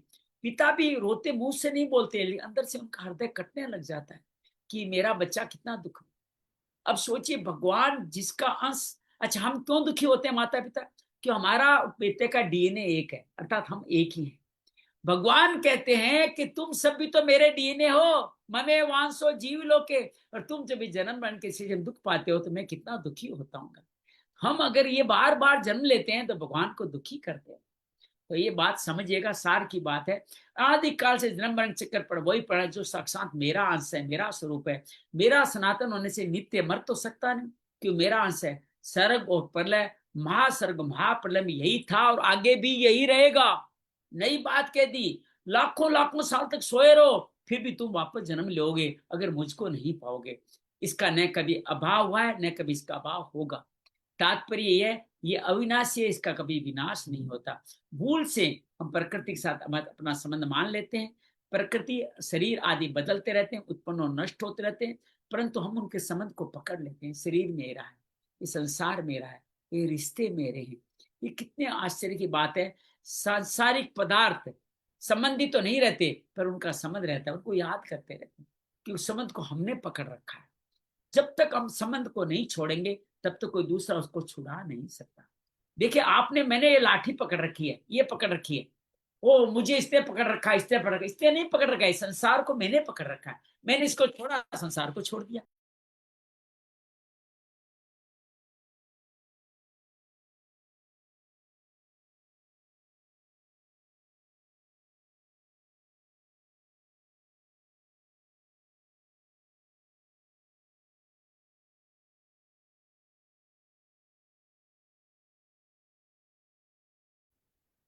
S1: पिता भी रोते मुंह से नहीं बोलते, लेकिन अंदर से उनका हृदय कटने लग जाता है कि मेरा बच्चा कितना दुख। अब सोचिए भगवान जिसका अंश, अच्छा हम क्यों दुखी होते हैं माता पिता? क्यों हमारा बेटे का डीएनए एक है, अर्थात हम एक ही हैं। भगवान कहते हैं कि तुम सब भी तो मेरे डीएनए हो, ममे वांसो जीव लोके, और तुम जब भी जन्म मरण के सीजन दुख पाते हो तो मैं कितना दुखी होता हूँ। हम अगर ये बार बार जन्म लेते हैं तो भगवान को दुखी करते हैं। तो ये बात समझिएगा, सार की बात है। आदिकाल से जन्म मरण चक्कर पर वही पड़ा जो साक्षात मेरा अंश है, मेरा स्वरूप है। मेरा सनातन होने से नित्य मर तो सकता नहीं, क्यों मेरा अंश है। सर्ग और प्रलय, महासर्ग महाप्रलय में यही था और आगे भी यही रहेगा। नई बात कह दी, लाखों लाखों साल तक सोए रहो फिर भी तुम वापस जन्म लोगे अगर मुझको नहीं पाओगे। इसका न कभी अभाव हुआ है न कभी इसका अभाव होगा। तात्पर्य यह है, ये अविनाशी है, इसका कभी विनाश नहीं होता। भूल से हम प्रकृति के साथ अपना संबंध मान लेते हैं। प्रकृति शरीर आदि बदलते रहते हैं, उत्पन्न और नष्ट होते रहते हैं, परंतु हम उनके संबंध को पकड़ लेते हैं। शरीर मेरा है, ये संसार मेरा है, ये रिश्ते मेरे हैं। ये कितने आश्चर्य की बात है। सांसारिक पदार्थ संबंधी तो नहीं रहते पर उनका संबंध रहता है, उनको याद करते रहते हैं कि उस संबंध को हमने पकड़ रखा है। जब तक हम संबंध को नहीं छोड़ेंगे तब तक कोई दूसरा उसको छुड़ा नहीं सकता। देखिए आपने मैंने ये लाठी पकड़ रखी है, ये पकड़ रखी है, ओ मुझे इसने पकड़ रखा है, इसने पकड़ रखा है, इसने नहीं पकड़ रखा है, संसार को मैंने पकड़ रखा है। मैंने इसको छोड़ा, संसार को छोड़ दिया।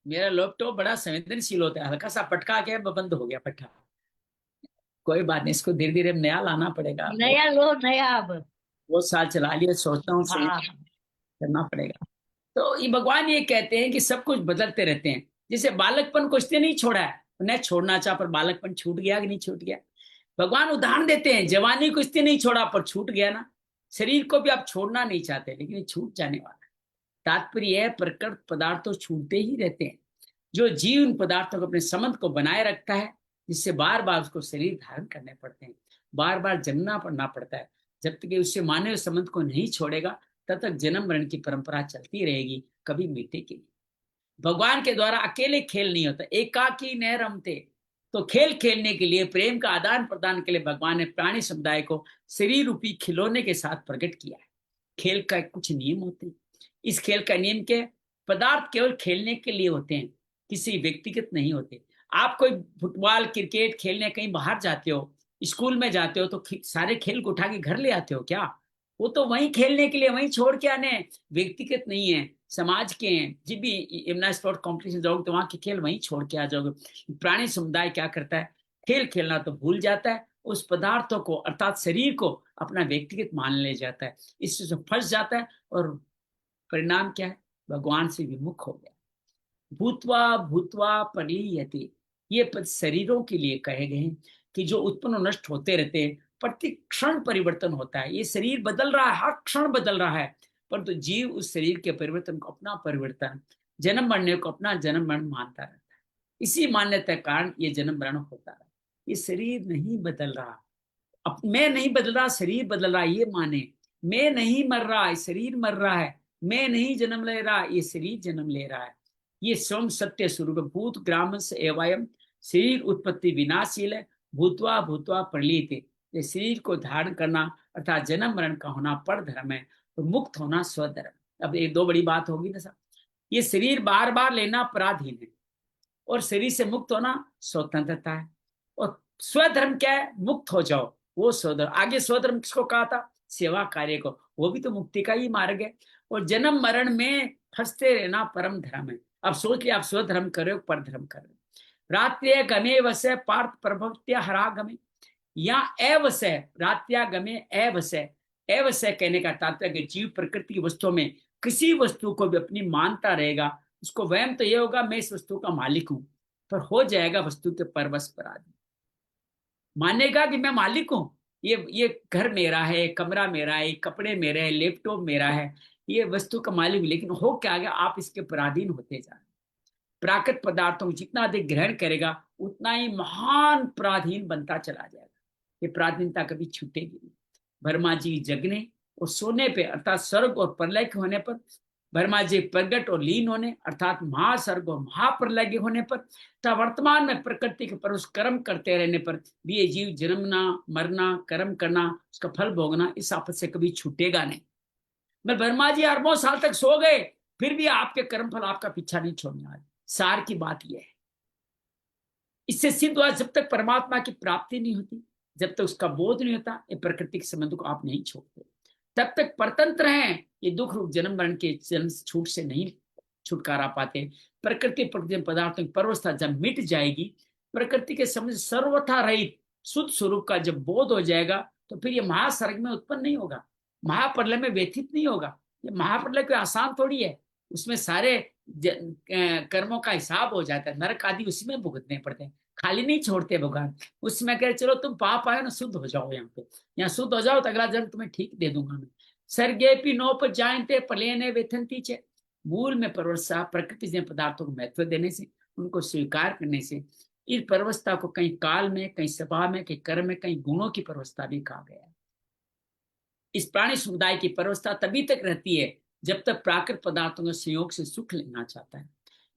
S1: मेरा लैपटॉप बड़ा संवेदनशील होता है, हल्का सा पटका के बंद हो गया पट्टा। कोई बात नहीं, इसको धीरे धीरे नया लाना पड़ेगा।
S3: नया लो, नया अब।
S1: बहुत साल चला लिया, सोचता हूँ सही
S3: हाँ।
S1: करना पड़ेगा। तो ये भगवान ये कहते हैं कि सब कुछ बदलते रहते हैं। जैसे बालकपन को इसने नहीं छोड़ा है, उन्हें छोड़ना चाहा पर बालकपन छूट गया कि नहीं छूट गया। भगवान उदाहरण देते हैं, जवानी को इसने नहीं छोड़ा पर छूट गया ना। शरीर को भी आप छोड़ना नहीं चाहते लेकिन ये छूट जाने वाला है। तात्पर्य है प्रकृत पदार्थ तो छूटते ही रहते हैं। जो जीव उन पदार्थों को अपने संबंध को बनाए रखता है, जिससे बार बार उसको शरीर धारण करने पड़ते हैं, बार बार जन्मना पड़ना पड़ता है। जब तक ये उससे मानव संबंध को नहीं छोड़ेगा तब तक जन्म मरण की परंपरा चलती रहेगी, कभी मिटेगी नहीं। भगवान के द्वारा अकेले खेल नहीं होता, एकाकी न रमते। तो खेल खेलने के लिए, प्रेम का आदान प्रदान के लिए भगवान ने प्राणी समुदाय को शरीर रूपी खिलौने के साथ प्रकट किया है। खेल का कुछ नियम होते हैं। इस खेल का नियम के पदार्थ केवल खेलने के लिए होते हैं, किसी व्यक्तिगत नहीं होते। आप कोई फुटबॉल क्रिकेट खेलने कहीं बाहर जाते हो, स्कूल में जाते हो, तो सारे खेल को उठा के घर ले आते हो क्या? वो तो वहीं खेलने के लिए, वहीं छोड़ के आने, व्यक्तिगत नहीं है, समाज के हैं। जब भी यमुना स्पोर्ट कॉम्पिटिशन जाओगे तो वहां के खेल वहीं छोड़ के आ जाओगे। प्राणी समुदाय क्या करता है, खेल खेलना तो भूल जाता है, उस पदार्थों को अर्थात शरीर को अपना व्यक्तिगत मान ले जाता है, इससे फंस जाता है और परिणाम क्या है, भगवान से विमुख हो गया। भूतवा भूतवा पलीयते, ये पद शरीरों के लिए कहे गए हैं कि जो उत्पन्न और नष्ट होते रहते हैं, प्रति क्षण परिवर्तन होता है। ये शरीर बदल रहा है, हर क्षण बदल रहा है, परंतु जीव उस शरीर के परिवर्तन को अपना परिवर्तन, जन्म मरने को अपना जन्म मरण मानता रहता है। इसी मान्यता के कारण ये जन्म मरण होता है। ये शरीर नहीं बदल रहा, अब मैं नहीं बदल रहा, शरीर बदल रहा है, ये माने। मैं नहीं मर रहा, शरीर मर रहा है। मैं नहीं जन्म ले रहा, ये शरीर जन्म ले रहा है। ये स्वयं सत्य स्वरूप भूत ग्राम से एवं शरीर उत्पत्ति विनाशील है, भूतवा भूतवा प्रलीत। ये शरीर को धारण करना अर्थात जन्म मरण का होना पर धर्म है और मुक्त होना स्वधर्म। अब ये दो बड़ी बात होगी ना साहब। ये शरीर बार बार लेना पराधीन है और शरीर से मुक्त होना स्वतंत्रता है। और स्वधर्म क्या है, मुक्त हो जाओ, वो स्वधर्म। आगे स्वधर्म किसको कहा था, सेवा कार्य को, वो भी तो मुक्ति का ही मार्ग है। और जन्म मरण में फंसते रहना परम धर्म है। अब सोच लिया, आप स्वधर्म कर रहे हो, पर धर्म कर रहे हो। रात्रि गमे वसे पार्थ प्रभवत्या हरागमे, या अवसय रात्या गमे अवसय। अवसय कहने का तात्पर्य जीव प्रकृति की वस्तुओं में किसी वस्तु को भी अपनी मानता रहेगा, उसको वहम तो ये होगा मैं इस वस्तु का मालिक हूं, पर हो जाएगा वस्तु के परवश पर आदमी। मानेगा कि मैं मालिक हूं, ये घर मेरा है, कमरा मेरा है, कपड़े मेरे हैं, लैपटॉप मेरा है, ये वस्तु का मालिक। लेकिन हो क्या गया, आप इसके पराधीन होते जा रहे। प्राकृत पदार्थों को जितना अधिक ग्रहण करेगा उतना ही महान पराधीन बनता चला जाएगा। ये पराधीनता कभी छूटेगी नहीं। ब्रह्मा जी जगने और सोने पे अर्थात स्वर्ग और प्रलय के होने पर, ब्रह्मा जी प्रगट और लीन होने अर्थात महास्वर्ग और महाप्रलय के होने पर, तथा वर्तमान में प्रकृति के पर उस कर्म करते रहने पर भी ये जीव जन्मना मरना कर्म करना उसका फल भोगना इस आपत से कभी छूटेगा नहीं। मैं ब्रह्मा जी अरबों साल तक सो गए फिर भी आपके कर्म फल आपका पीछा नहीं छोड़ने वाले। सार की बात यह है। इससे सिद्ध हुआ जब तक परमात्मा की प्राप्ति नहीं होती, जब तक उसका बोध नहीं होता, ये प्रकृति के संबंध को आप नहीं छोड़ते, तब तक परतंत्र हैं। ये दुख रूप जन्म मरण के जन्म छूट से नहीं छुटकारा पाते। प्रकृति प्रकृति पदार्थों की परवस्था जब मिट जाएगी, प्रकृति के समझ सर्वथा रहित शुद्ध स्वरूप का जब बोध हो जाएगा, तो फिर ये महासर्ग में उत्पन्न नहीं होगा, महाप्रलय में व्यथित नहीं होगा। ये महाप्रलय कोई आसान थोड़ी है, उसमें सारे कर्मों का हिसाब हो जाता है, नरक आदि उसी में भुगतने पड़ते हैं, खाली नहीं छोड़ते भगवान। उसमें कह चलो तुम पाप आए ना, शुद्ध हो जाओ, यहाँ शुद्ध हो जाओ तो अगला जन्म तुम्हें ठीक दे दूंगा मैं। सर्गेपि नोप जानते पलेने वेथंती चे, मूल में परवस्था प्रकृति जन पदार्थों को महत्व देने से, उनको स्वीकार करने से इस परवस्था को कहीं काल में, कहीं स्वभाव में, कहीं कर्म में, कहीं गुणों की परवस्था भी कहा गया है। इस प्राणी समुदाय की परवस्था तभी तक रहती है जब तक प्राकृत पदार्थों के संयोग से सुख लेना चाहता है।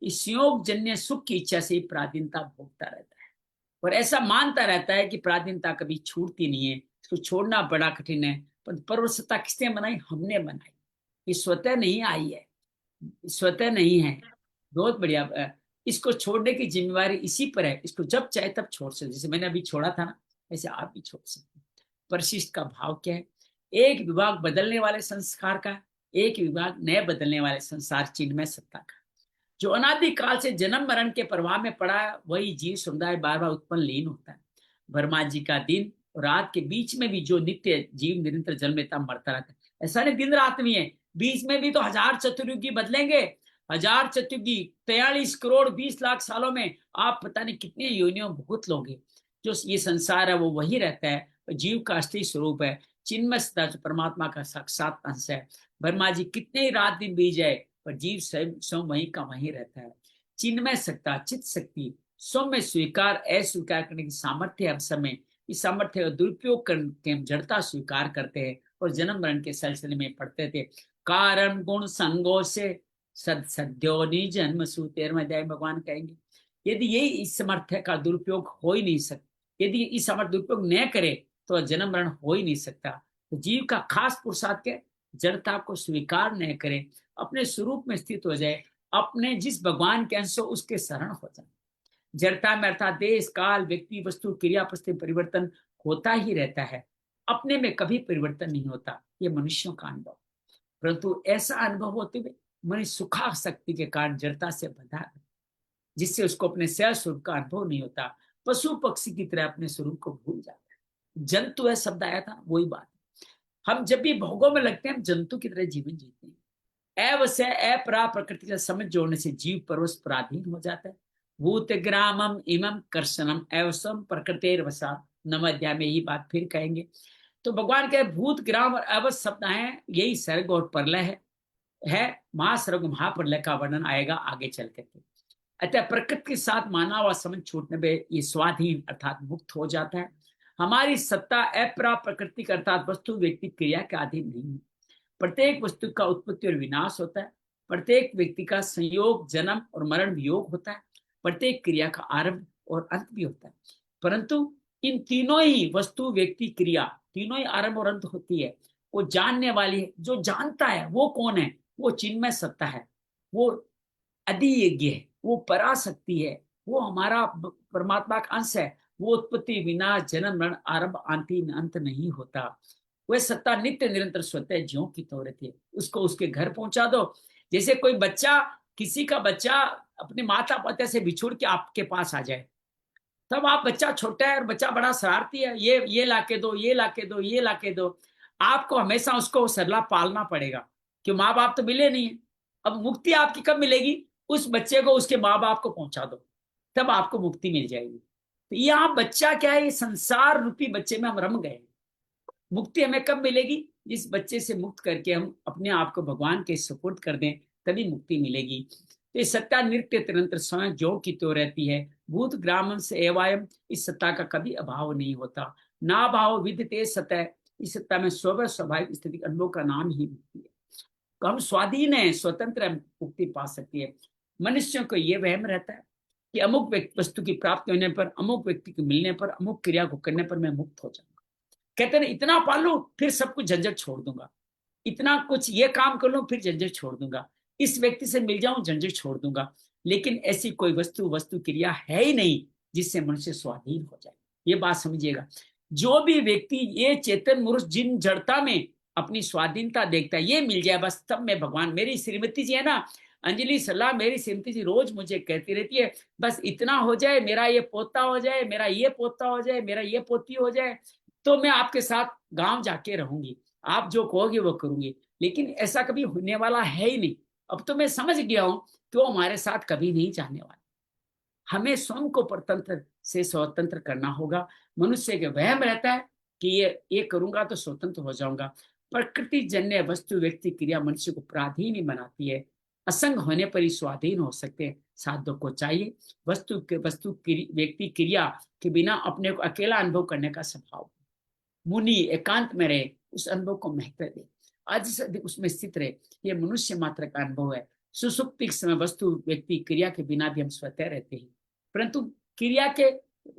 S1: इस संयोग जन्य सुख की इच्छा से प्राधीनता भोगता रहता है और ऐसा मानता रहता है कि प्राधीनता कभी छूटती नहीं है, इसको छोड़ना बड़ा कठिन है। पर परवस्था किसने बनाई, हमने बनाई। ये स्वतः नहीं आई है, स्वतः नहीं है। बहुत बढ़िया। इसको छोड़ने की जिम्मेवारी इसी पर है, इसको जब चाहे तब छोड़ सकते। जैसे मैंने अभी छोड़ा था ना, ऐसे आप भी छोड़ सकते। परिशिष्ट का भाव क्या है, एक विभाग बदलने वाले संस्कार का, एक विभाग नए बदलने वाले संसार चिन्हमय सत्ता का। जो अनादि काल से जन्म मरण के प्रवाह में पड़ा है, वही जीव समुदाय बार बार उत्पन्न लीन होता है। ब्रह्मा जी का दिन और रात के बीच में भी जो नित्य जीव निरंतर जन्म लेता मरता रहता है, ऐसा नहीं दिन रात में है, बीच में भी तो 1000 चतुर्युगी बदलेंगे। 1000 चतुर्युगी 43 करोड़ 20 लाख सालों में आप पता नहीं कितने योनियों भुगत लोगे। जो ये संसार है वो वही रहता है, जीव का असली स्वरूप है, चिन्मय सत्ता जो परमात्मा का साक्षात अंश है। ब्रह्मा जी कितने ही रात दिन बीत जाए पर जीव स्वयं वहीं का वहीं रहता है। चिन्मय सत्ता चित्त शक्ति सौम्य स्वीकार अस्वीकार करने की सामर्थ्य है। अब समय इस सामर्थ्य का दुरुपयोग करके हम जड़ता स्वीकार करते हैं और जन्म मरण के सिलसिले में पढ़ते थे। कारण गुण संगो से सद्योनि जन्म सु 13वें अध्याय भगवान कहेंगे, यदि ये इस सामर्थ्य का दुरुपयोग हो ही नहीं सकता, यदि इस सामर्थ्य दुरुपयोग न करे तो जन्म मरण हो ही नहीं सकता। तो जीव का खास पुरुषार्थ के जड़ता को स्वीकार न करे, अपने स्वरूप में स्थित हो जाए, अपने जिस भगवान के अंश उसके शरण हो जाए। जड़ता में अर्थात देश काल व्यक्ति वस्तु क्रिया परिस्थिति परिवर्तन होता ही रहता है, अपने में कभी परिवर्तन नहीं होता। ये मनुष्यों का अनुभव, परंतु ऐसा अनुभव होते हुए मनुष्य सुखासक्ति के कारण जड़ता से बंधा है, जिससे उसको अपने सह स्वरूप का अनुभव नहीं होता। पशु पक्षी की तरह अपने स्वरूप को भूल जाता है। जंतु है शब्द आया था, वही बात। हम जब भी भोगों में लगते हैं हम जंतु की तरह जीवन जीते हैं। अवश्य अपरा प्रकृति का समझ जोड़ने से जीव परवश पराधीन हो जाता है। भूत ग्रामम इमम कर्षणम एवसम प्रकृतिर वसा, 9वें अध्याय में यही बात फिर कहेंगे। तो भगवान के भूत ग्राम और अवश्य शब्द है, यही सर्ग और प्रलय है। महासर्ग महाप्रलय का वर्णन आएगा आगे चल करके। अतः प्रकृति के साथ मानव व समझ छूटने में ये स्वाधीन अर्थात मुक्त हो जाता है। हमारी सत्ता अपरा प्रकृति अर्थात वस्तु व्यक्ति क्रिया के अधीन नहीं है। प्रत्येक वस्तु का उत्पत्ति और विनाश होता है, प्रत्येक व्यक्ति का संयोग जन्म और मरण वियोग होता है, प्रत्येक क्रिया का आरंभ और अंत भी होता है। परंतु इन तीनों ही वस्तु व्यक्ति क्रिया तीनों ही आरंभ और अंत होती है। वो जानने वाली है, जो जानता है वो कौन है? वो चिन्मय सत्ता है, वो अधियज्ञ है, वो पराशक्ति है, वो हमारा परमात्मा का अंश है। वो उत्पत्ति विनाश जन्म मरण आरंभ अंत नहीं होता। वह सत्ता नित्य निरंतर स्वतः ज्यों की तो रहती है। उसको उसके घर पहुंचा दो। जैसे कोई बच्चा, किसी का बच्चा अपने माता पिता से बिछुड़ के आपके पास आ जाए, तब आप बच्चा छोटा है और बच्चा बड़ा शरारती है, ये लाके दो, ये लाके दो, ये लाके दो। आपको हमेशा उसको सरला पालना पड़ेगा, क्यों माँ बाप तो मिले नहीं है। अब मुक्ति आपकी कब मिलेगी? उस बच्चे को उसके माँ बाप को पहुंचा दो, तब आपको मुक्ति मिल जाएगी। तो यहाँ बच्चा क्या है? ये संसार रूपी बच्चे में हम रम गए। मुक्ति हमें कब मिलेगी? जिस बच्चे से मुक्त करके हम अपने आप को भगवान के सुपुर्द कर दें, तभी मुक्ति मिलेगी। तो ये सत्ता नित्य निरंतर स्वयं जो की तो रहती है। भूत ग्रामम से एवायम, इस सत्ता का कभी अभाव नहीं होता। ना भाव विद्यते सतह, इस सत्ता में स्वाभाविक स्थिति अनुभव का नाम ही मुक्ति है। तो हम स्वाधीन है, स्वतंत्र मुक्ति पा सकती है। मनुष्यों को यह वहम रहता है कि अमुक वस्तु की प्राप्ति होने पर, अमुक व्यक्ति को मिलने पर, अमुक क्रिया को करने पर मैं मुक्त हो जाऊंगा। कहते हैं इतना पाल लूं फिर सब कुछ झंझट छोड़ दूंगा, इतना कुछ ये काम कर लूं फिर झंझट छोड़ दूंगा, इस व्यक्ति से मिल जाऊं झंझट छोड़ दूंगा। लेकिन ऐसी कोई वस्तु क्रिया है ही नहीं जिससे मनुष्य स्वाधीन हो जाए। ये बात समझिएगा। जो भी व्यक्ति ये चेतन पुरुष जिन जड़ता में अपनी स्वाधीनता देखता है, ये मिल जाए बस, तब मैं भगवान। मेरी श्रीमती जी है ना, अंजलि सलाह, मेरी श्रीमती जी रोज मुझे कहती रहती है बस इतना हो जाए, मेरा ये पोता हो जाए, मेरा ये पोता हो जाए, मेरा ये पोती हो जाए, तो मैं आपके साथ गांव जाके रहूंगी, आप जो कहोगे वो करूंगी। लेकिन ऐसा कभी होने वाला है ही नहीं। अब तो मैं समझ गया हूं कि वो हमारे साथ कभी नहीं जाने वाला। हमें स्वयं को परतंत्र से स्वतंत्र करना होगा। मनुष्य के वहम रहता है कि ये करूंगा तो स्वतंत्र हो जाऊंगा। प्रकृति जन्य वस्तु व्यक्ति क्रिया मनुष्य को पराधीन बनाती है। असंग होने पर ही स्वाधीन हो सकते हैं। साधक को चाहिए वस्तु व्यक्ति क्रिया के बिना अपने को अकेला अनुभव करने का स्वभाव। मुनि एकांत में रहे, उस अनुभव को महत्व दे, आज से अधिक उसमें स्थित रहे। ये मनुष्य मात्र का अनुभव है। सुसुप्ति के समय वस्तु व्यक्ति क्रिया के बिना भी हम स्वतः रहते हैं, परंतु क्रिया के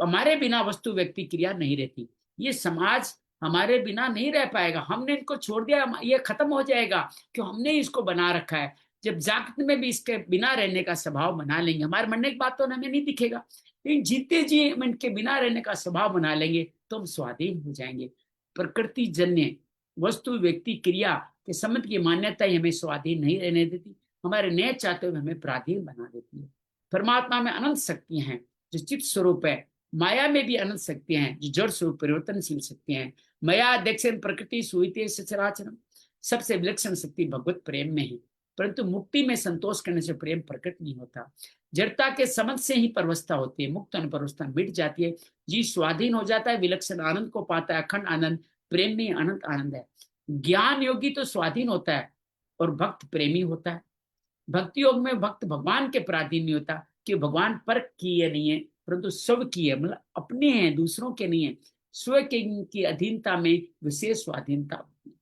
S1: हमारे बिना वस्तु व्यक्ति क्रिया नहीं रहती। ये समाज हमारे बिना नहीं रह पाएगा। हमने इनको छोड़ दिया, ये खत्म हो जाएगा क्यों? हमने इसको बना रखा है। जब जागृत में भी इसके बिना रहने का स्वभाव बना लेंगे, हमारे मरने की बात तो हमें नहीं दिखेगा, लेकिन जीते जी हम इनके बिना रहने का स्वभाव बना लेंगे तो हम स्वाधीन हो जाएंगे। प्रकृति जन्य वस्तु व्यक्ति क्रिया के संबंध की मान्यता ही हमें स्वाधीन नहीं रहने देती। हमारे नए चाहते हुए हमें पराधीन बना देती है। परमात्मा में अनंत शक्तियां हैं जो चित्त स्वरूप है, माया में भी अनंत शक्तियां हैं जो जड़ स्वरूप परिवर्तनशील शक्तियां हैं। माया दक्षिण प्रकृति सुईते सचराचरम, सबसे विलक्षण शक्ति भगवत प्रेम में है, परंतु मुक्ति में संतोष करने से प्रेम प्रकट नहीं होता। जड़ता के समझ से ही परवस्था होती है, मुक्त अनुपरवस्था मिट जाती है, जी स्वाधीन हो जाता है, विलक्षण आनंद को पाता है, अखंड आनंद, प्रेम में अनंत आनंद है। ज्ञान योगी तो स्वाधीन होता है और भक्त प्रेमी होता है। भक्ति योग में भक्त भगवान के पराधीन नहीं होता कि भगवान पर किए नहीं है, परंतु स्व की है, मतलब अपने हैं, दूसरों के नहीं है। स्व के की अधीनता में विशेष स्वाधीनता होती है।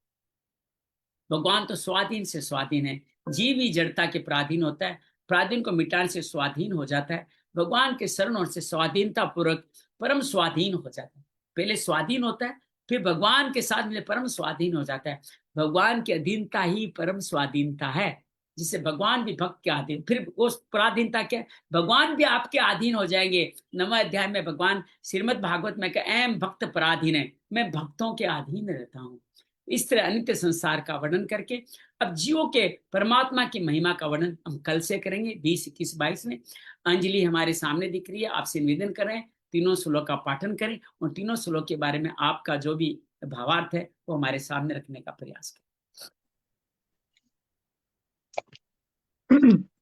S1: भगवान तो स्वाधीन से स्वाधीन है, जीव ही जड़ता के पराधीन होता है, पराधीन को मिटाने से स्वाधीन हो जाता है। भगवान के शरण और से स्वाधीनता पूर्वक परम स्वाधीन हो जाता है। पहले स्वाधीन होता है, फिर भगवान के साथ मिले परम स्वाधीन हो जाता है। भगवान की अधीनता ही परम स्वाधीनता है, जिससे भगवान भी भक्त के अधीन। फिर उस पराधीनता क्या, भगवान भी आपके अधीन हो जाएंगे। 9वें अध्याय में भगवान श्रीमद् भागवत में कहा, एम भक्त पराधीन है, मैं भक्तों के अधीन रहता हूँ। इस तरह अनित्य संसार का वर्णन करके अब जीवों के परमात्मा की महिमा का वर्णन हम कल से करेंगे 20, 21, 22 में। अंजलि हमारे सामने दिख रही है, आपसे निवेदन कर रहे हैं तीनों श्लोक का पाठन करें और तीनों श्लोक के बारे में आपका जो भी भावार्थ है वो हमारे सामने रखने का प्रयास करें।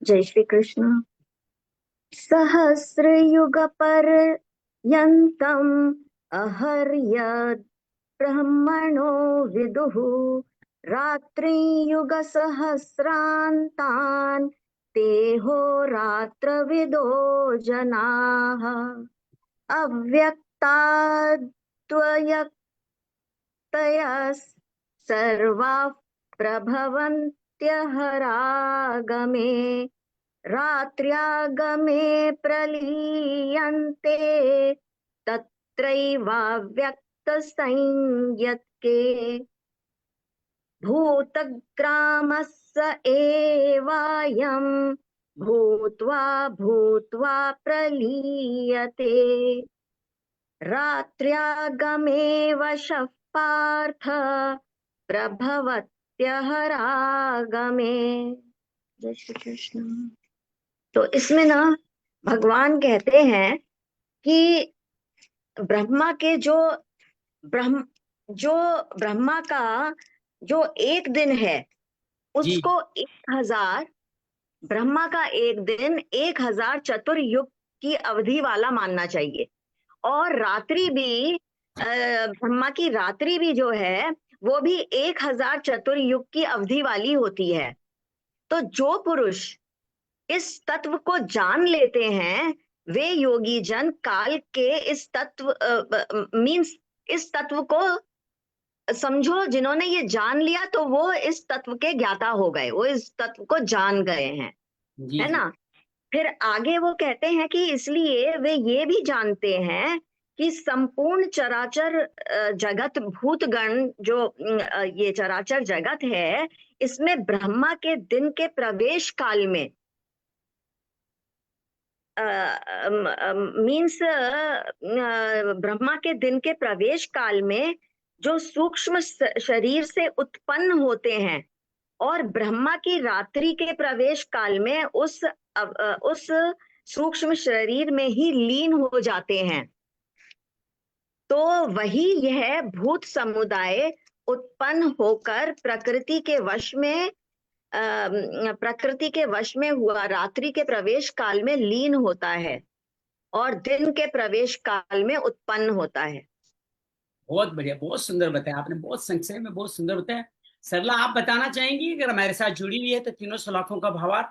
S4: जय श्री कृष्ण। सहस्रयुग पर्यन्तम् अहर्यद् ब्रह्मणो विदुः रात्रियुग सहस्रान्तान् तेहोरात्रविदो जनाः अव्यक्ताद्वयक्तयः सर्वाः प्रभवन्त्यहरागमे रात्र्यागमे प्रलीयन्ते तत्रैवाव्यक्तसंज्ञके भूतग्रामस्य एवायं भूत्वा भूत्वा प्रलीयते रात्र्यागमे वशः पार्थ प्रभवत्यहरागमे। जय श्री कृष्ण। तो इसमें ना भगवान कहते हैं कि ब्रह्मा का जो एक दिन है उसको 1000, ब्रह्मा का एक दिन 1000 चतुर्युग की अवधि वाला मानना चाहिए। और रात्रि भी ब्रह्मा की रात्रि भी जो है वो भी 1000 चतुर्युग की अवधि वाली होती है। तो जो पुरुष इस तत्व को जान लेते हैं वे योगी जन काल के इस तत्व इस तत्व को समझो, जिन्होंने ये जान लिया तो वो इस तत्व के ज्ञाता हो गए, वो इस तत्व को जान गए हैं, है ना। फिर आगे वो कहते हैं कि इसलिए वे ये भी जानते हैं कि संपूर्ण चराचर जगत भूतगण जो ये चराचर जगत है इसमें ब्रह्मा के दिन के प्रवेश काल में मीन्स ब्रह्मा के दिन के प्रवेश काल में जो सूक्ष्म शरीर से उत्पन्न होते हैं और ब्रह्मा की रात्रि के प्रवेश काल में उस सूक्ष्म शरीर में ही लीन हो जाते हैं। तो वही यह भूत समुदाय उत्पन्न होकर प्रकृति के वश में हुआ रात्रि के प्रवेश काल में लीन होता है और दिन के प्रवेश काल में उत्पन्न होता है।
S1: बहुत बढ़िया, बहुत सुंदर बताया आपने, बहुत संक्षेप में बहुत सुंदर बताया। सरला आप बताना चाहेंगी अगर हमारे साथ जुड़ी हुई है तो तीनों श्लोकों का भावार्थ?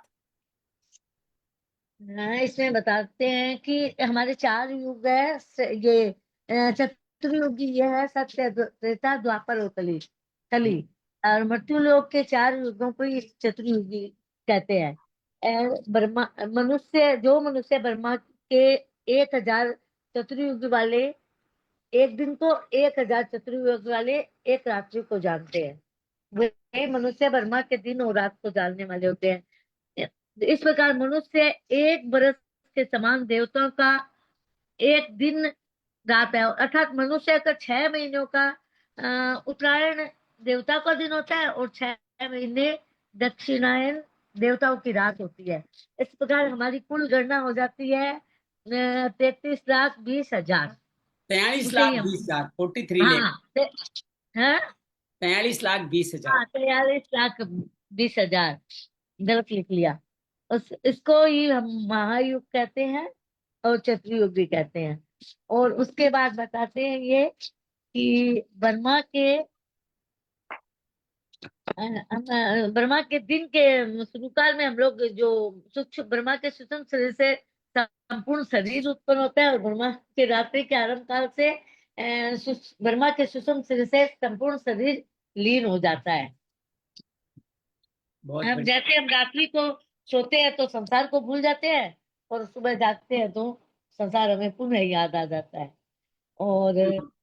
S3: इसमें बताते हैं कि हमारे 4 युग है, ये चतुर्युगी ये है सत्य, त्रेता, द्वापर और कली। और मृत्यु लोक के 4 युगों को ही चतुर्युगी कहते हैं। ब्रह्मा मनुष्य ब्रह्मा के 1000 चतुर्युग वाले एक दिन को 1000 चतुर्युग वाले एक रात्रि को जानते हैं। वे मनुष्य ब्रह्मा के दिन और रात को जानने वाले होते हैं। इस प्रकार मनुष्य 1 बरस के समान, देवताओं का 1 दिन रात है, अर्थात मनुष्य का 6 महीनों का उत्तरायण देवता का दिन होता है और 6 महीने दक्षिणायन देवताओं की रात होती है। इस प्रकार हमारी कुल गणना हो जाती है 33,20,000।
S1: 43
S3: उसे
S1: लाख
S3: ही हम
S1: 20,000, 43 लाख,
S3: हाँ हाँ
S1: 43,20,000।
S3: 43,20,000 गलत लिख लिया। इसको ही हम महायुग कहते हैं और चतुर्युग भी कहते हैं। और उसके बाद बताते हैं ये कि ब्रह्मा के दिन के शुरू काल में हम लोग जो सूक्ष्म ब्रह्मा के सूक्ष्म शरीर से संपूर्ण शरीर उत्पन्न होता है, और ब्रह्मा के रात्रि के आरंभ काल से ब्रह्मा के सूक्ष्म शरीर से संपूर्ण शरीर लीन हो जाता है।
S1: बहुत
S3: हम
S1: बढ़िया।
S3: जैसे हम रात्रि को सोते हैं तो संसार को भूल जाते हैं, और सुबह जागते हैं तो संसार हमें पुनः याद आ जाता है। और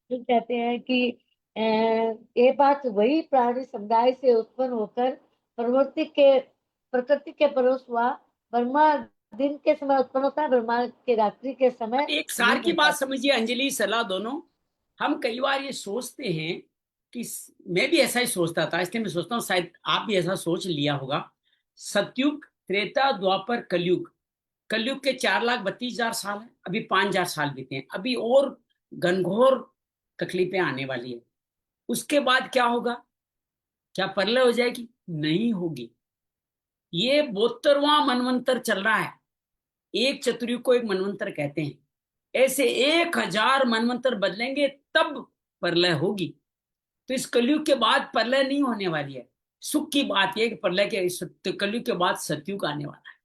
S3: फिर कहते हैं कि ये बात वही प्राणी समुदाय से उत्पन्न होकर प्रकृति के परोस हुआ। ब्रह्मा दिन के समय उत्पन्न होता है, ब्रह्मा के रात्रि के समय
S1: एक सार
S3: लीन
S1: की
S3: हो
S1: बात
S3: जाता
S1: समझिए अंजलि, सलाह दोनों। हम कई बार ये सोचते हैं कि मैं भी ऐसा ही सोचता था, इसलिए मैं सोचता हूँ शायद आप भी ऐसा सोच लिया होगा। सतयुग, त्रेता, द्वापर, कलयुग। कलयुग के 4,32,000 साल है, अभी 5,000 साल बीते हैं, अभी और घनघोर तकलीफें आने वाली है। उसके बाद क्या होगा? क्या प्रलय हो जाएगी? नहीं होगी। ये 72वां मनवंतर चल रहा है। एक चतुर्युग को एक मनवंतर कहते हैं। ऐसे 1,000 मनवंतर बदलेंगे तब प्रलय होगी। तो इस कलयुग के बाद प्रलय नहीं होने वाली है। सुख की बात यह कि प्रलय के कलयुग के बाद सतयुग आने वाला है।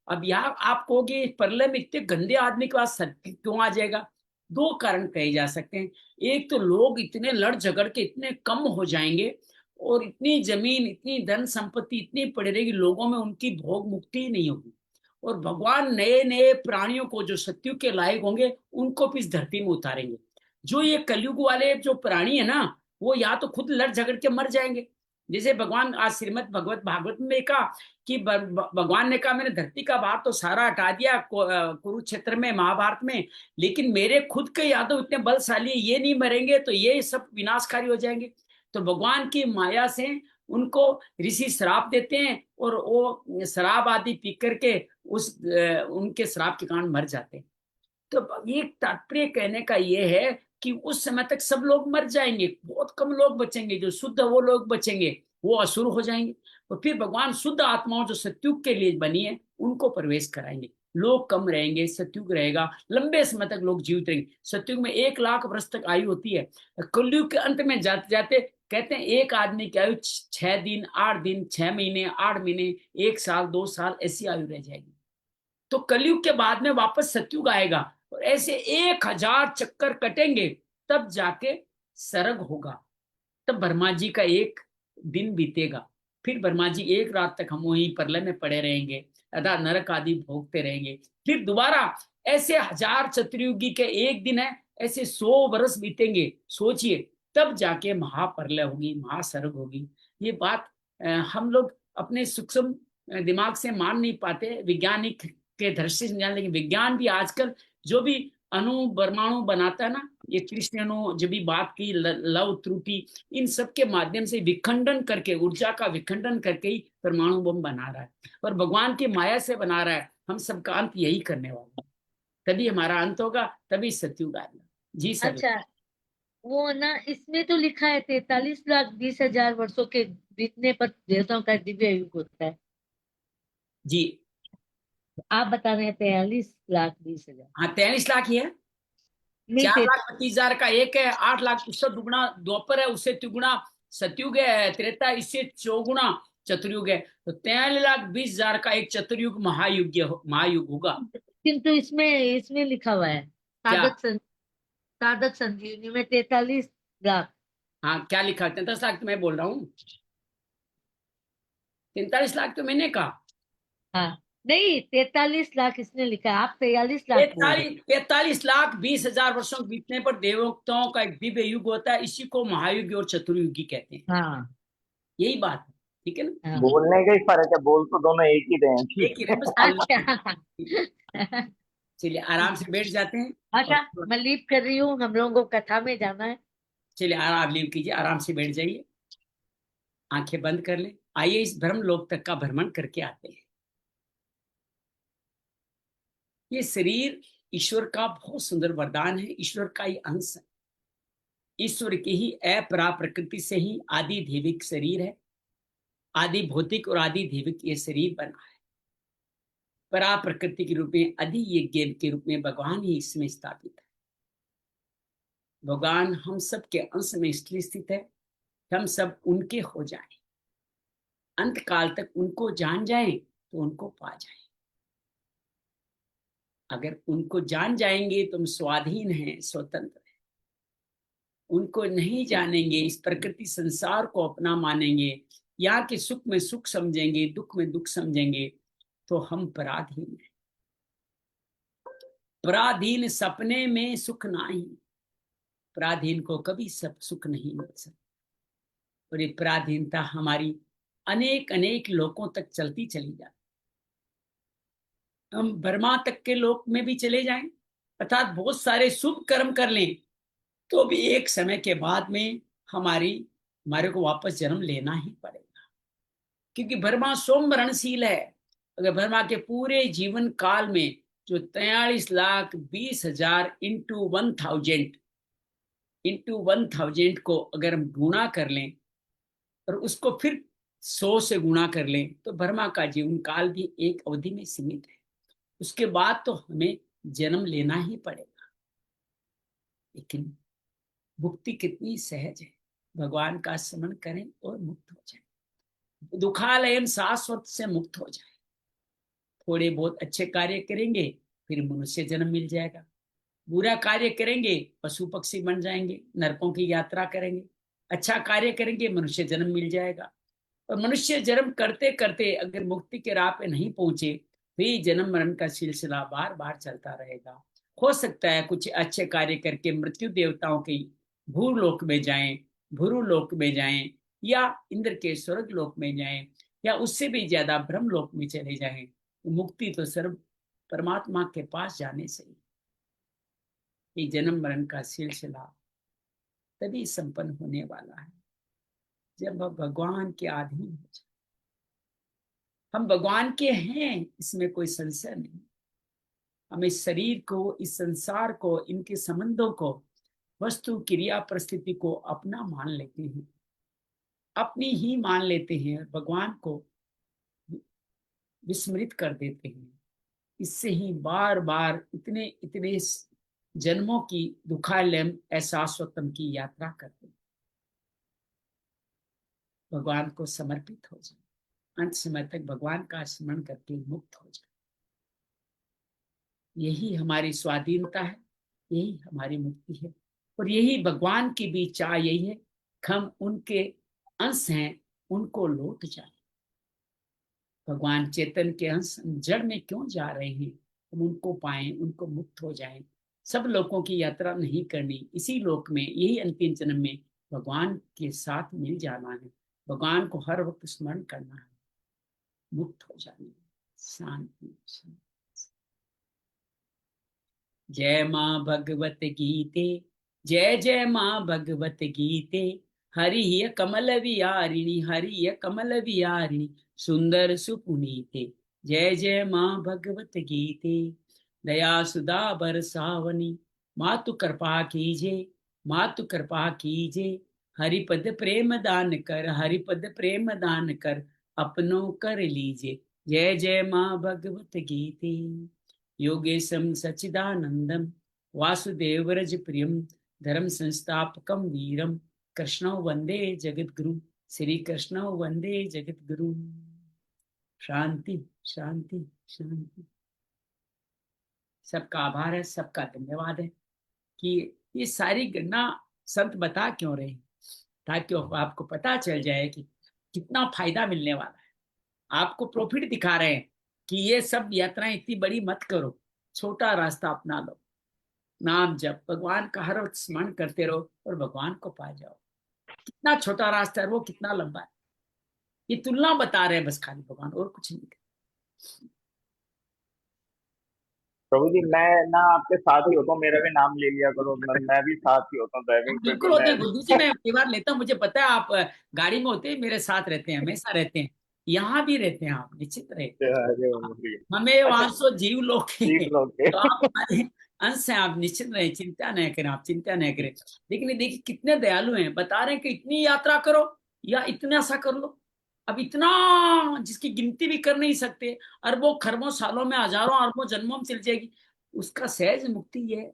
S1: अब यहाँ आप कहोगे प्रलय में इतने गंदे आदमी के पास सत्य क्यों आ जाएगा? दो कारण कहे जा सकते हैं। एक तो लोग इतने लड़ झगड़ के इतने कम हो जाएंगे, और इतनी जमीन, इतनी धन संपत्ति इतनी पड़ी रहेगी, लोगों में उनकी भोग मुक्ति ही नहीं होगी। और भगवान नए नए प्राणियों को जो सत्युग के लायक होंगे उनको भी इस धरती में उतारेंगे। जो ये कलयुग वाले जो प्राणी है ना, वो या तो खुद लड़ झगड़ के मर जाएंगे। जैसे भगवान आज श्रीमद् भगवत भागवत में कहा कि भगवान ने कहा मैंने धरती का भार तो सारा हटा दिया कुरुक्षेत्र में, महाभारत में, लेकिन मेरे खुद के यादव इतने बलशाली, ये नहीं मरेंगे तो ये सब विनाशकारी हो जाएंगे। तो भगवान की माया से उनको ऋषि श्राप देते हैं, और वो शराब आदि पी करके उनके श्राप के कारण मर जाते हैं। तो ये तात्पर्य कहने का ये है कि उस समय तक सब लोग मर जाएंगे, बहुत कम लोग बचेंगे। जो शुद्ध वो लोग बचेंगे, वो असुर हो जाएंगे। और फिर भगवान शुद्ध आत्माओं जो सतयुग के लिए बनी है उनको प्रवेश कराएंगे। लोग कम रहेंगे, सतयुग रहेगा, लंबे समय तक लोग जीवित रहेंगे। सतयुग में 1,00,000 वर्ष तक आयु होती है। कलयुग के अंत में जाते जाते कहते हैं एक आदमी की आयु 6 दिन, 8 दिन, 6 महीने, 8 महीने, 1 साल, 2 साल ऐसी आयु रह जाएगी। तो कलयुग के बाद में वापस सतयुग आएगा, और ऐसे 1,000 चक्कर कटेंगे, तब जाके सरग होगा। तब ब्रह्मा जी का एक दिन बीतेगा। फिर ब्रह्मा जी एक रात तक हम वहीं प्रलय में पड़े रहेंगे, अदा नरक आदि भोगते रहेंगे। फिर दोबारा ऐसे 1,000 चतुर्युगी के एक दिन है, ऐसे 100 वर्ष बीतेंगे। सोचिए, तब जाके महाप्रलय होगी, महासर्ग होगी। ये बात हम लोग अपने सूक्ष्म दिमाग से मान नहीं पाते, वैज्ञानिक के दृष्टि से जान, लेकिन विज्ञान भी आजकल जो भी अणु परमाणु बनाता है ना, ये कृष्ण अणु जो भी बात की, लव त्रुटि, इन सब के माध्यम से विखंडन करके, ऊर्जा का विखंडन करके ही परमाणु बम बना रहा है, और भगवान की माया से बना रहा है। हम सबका अंत यही करने वाला है, तभी हमारा अंत होगा, तभी सतयुग आएगा। जी
S3: है।
S1: सर।
S3: अच्छा, वो ना इसमें तो लिखा है 43,20,000 वर्षों के बीतने पर देवताओं का दिव्य युग होता है।
S1: जी
S3: आप बता रहे हैं 43,20,000।
S1: हाँ, 43 लाख ही है।
S3: नहीं
S1: 4,32,000 का एक है, 8 लाख उससे दुगुना द्वापर है, उससे तिगुना सतयुग है, त्रेता इससे चौगुना चतुर्युग है। तो 43,20,000 का एक चतुर्युग महायुग होगा।
S3: किंतु इसमें इसमें लिखा हुआ है
S1: क्या?
S3: साधक संजीवनी में 43,00,000।
S1: हाँ, क्या लिखा है? 43 लाख तो मैं बोल रहा हूँ, 43 लाख तो मैंने कहा।
S3: हाँ नहीं, 43,00,000 इसने लिखा है, आप 43,00,000 बोल रहे
S1: 43,20,000 वर्षों बीतने पर देवताओं का एक दिव्य युग होता है, इसी को महायुग और चतुर्युगी कहते हैं।
S3: हैं। हाँ
S1: यही बात है, ठीक है ना?
S3: हाँ।
S5: बोलने का ही फर्क है, बोल तो दोनों एक ही रहे हैं।
S1: एक ही रहे बस।
S3: अच्छा
S1: चलिए आराम से बैठ जाते हैं।
S3: अच्छा,
S1: और
S3: मैं लीव कर रही हूँ, हम लोगों को कथा में जाना है।
S1: चलिए आराम लीव कीजिए, आराम से बैठ जाइए, आंखें बंद कर ले। आइए इस भ्रम लोक तक का भ्रमण करके आते हैं। ये शरीर ईश्वर का बहुत सुंदर वरदान है, ईश्वर का ही अंश है। ईश्वर की ही अपरा प्रकृति से ही आदि दैविक शरीर है, आदि भौतिक और आदि दैविक ये शरीर बना है। परा प्रकृति के रूप में, अधि यज्ञ के रूप में भगवान ही इसमें स्थापित है। भगवान हम सब के अंश में इसलिए स्थित है, हम सब उनके हो जाएं, अंत काल तक उनको जान जाएं तो उनको पा जाएं। अगर उनको जान जाएंगे तो हम स्वाधीन हैं, स्वतंत्र हैं। उनको नहीं जानेंगे, इस प्रकृति संसार को अपना मानेंगे, यहाँ के सुख में सुख समझेंगे, दुख में दुख समझेंगे, तो हम पराधीन हैं। पराधीन सपने में सुख नहीं, पराधीन को कभी सब सुख नहीं मिल सकता। और ये पराधीनता हमारी अनेक अनेक लोकों तक चलती चली जाती। हम बर्मा तक के लोक में भी चले जाएं, अर्थात बहुत सारे शुभ कर्म कर लें, तो भी एक समय के बाद में हमारे को वापस जन्म लेना ही पड़ेगा, क्योंकि बर्मा सोमरणशील है। अगर बर्मा के पूरे जीवन काल में जो 43,20,000 इंटू 1000 को अगर हम गुणा कर लें और उसको फिर 100 से गुणा कर लें, तो बर्मा का जीवन काल भी एक अवधि में सीमित है। उसके बाद तो हमें जन्म लेना ही पड़ेगा। लेकिन मुक्ति कितनी सहज है, भगवान का स्मरण करें और मुक्त हो जाए, दुखालयम शाश्वत से मुक्त हो जाए। थोड़े बहुत अच्छे कार्य करेंगे फिर मनुष्य जन्म मिल जाएगा, बुरा कार्य करेंगे पशु पक्षी बन जाएंगे, नरकों की यात्रा करेंगे, अच्छा कार्य करेंगे मनुष्य जन्म मिल जाएगा। और मनुष्य जन्म करते करते अगर मुक्ति के राह पे नहीं पहुंचे तो ये जन्म मरण का सिलसिला बार बार चलता रहेगा। हो सकता है कुछ अच्छे कार्य करके मृत्यु देवताओं के भूलोक में जाएं, भूलोक में जाएं, या इंद्र के स्वर्ग लोक में जाएं, या उससे भी ज्यादा ब्रह्मलोक में चले जाएं। मुक्ति तो सर्व परमात्मा के पास जाने से ही। ये जन्म मरण का सिलसिला तभी संपन्न होने वाला है जब हम भगवान के अधीन हो जाए। हम भगवान के हैं, इसमें कोई संशय नहीं। हम इस शरीर को, इस संसार को, इनके संबंधों को, वस्तु क्रिया परिस्थिति को अपना मान लेते हैं, अपनी ही मान लेते हैं, भगवान को विस्मृत कर देते हैं। इससे ही बार बार इतने इतने जन्मों की दुखालयम अशाश्वतम की यात्रा करते हैं। भगवान को समर्पित हो जाए, अंत समय तक भगवान का स्मरण करके मुक्त हो जाए। यही हमारी स्वाधीनता है, यही हमारी मुक्ति है। और यही भगवान की भी चाह यही है, हम उनके अंश हैं, उनको लौट जाए। भगवान चेतन के अंश जड़ में क्यों जा रहे हैं, हम उनको पाएं, उनको मुक्त हो जाएं। सब लोगों की यात्रा नहीं करनी, इसी लोक में, यही अंतिम जन्म में भगवान के साथ मिल जाना है, भगवान को हर वक्त स्मरण करना है, मुक्त हो जाना। शांति शांति। जय माँ भगवत गीते, जय जय माँ भगवत गीते। हरिय कमल विहारिणी, हरिय कमल विहारिणी, सुंदर सुपुनीते। जय जय माँ भगवत गीते। दया सुधा बरसावनी, मातु कृपा कीजे, मातु कृपा कीजे। हरिपद प्रेम दान कर, हरिपद प्रेम दान कर, अपनों कर लीजे। जय जय माँ भगवत गीते। योगेशम सच्चिदानंदम वासुदेवरज प्रियम, धर्म संस्थापकम वीरम, कृष्णो वंदे जगत गुरु, श्री कृष्णो वंदे जगत गुरु। शांति शांति शांति। सबका आभार है, सबका धन्यवाद है कि ये सारी गणना संत बता क्यों रहे, ताकि आपको पता चल जाए कि कितना फायदा मिलने वाला है। आपको प्रॉफिट दिखा रहे हैं कि ये सब यात्राएं इतनी बड़ी मत करो, छोटा रास्ता अपना लो, नाम जप, भगवान का हर वक्त स्मरण करते रहो और भगवान को पा जाओ। कितना छोटा रास्ता है, वो कितना लंबा है, ये तुलना बता रहे हैं बस खाली भगवान, और कुछ नहीं।
S5: प्रभु जी, मैं ना आपके साथ ही होता हूँ, मेरा भी नाम ले लिया करो, मैं भी साथ ही होता हूँ ड्राइविंग पे।
S1: बिल्कुल होते हैं गुरु जी, मैं कई बार लेता हूँ, मुझे पता है आप गाड़ी में होते हैं, मेरे साथ रहते हैं, हमेशा रहते हैं। यहाँ भी रहते हैं आप, निश्चित रहे।
S5: अरे बाप
S1: हमें
S5: अच्छा,
S1: वहां सो जीव लोग
S5: ठीक लोग के।
S1: तो आप हमारे अंश हैं, आप निश्चित रहे, चिंता नहीं करें, आप चिंता नहीं करें। लेकिन ये देखिए कितने दयालु हैं, बता रहे हैं कि इतनी यात्रा करो या इतना सा कर लो। अब इतना जिसकी गिनती भी कर नहीं सकते, अरबों खरबों सालों में, हजारों अरबों जन्मों में चल जाएगी, उसका सहज मुक्ति ये है।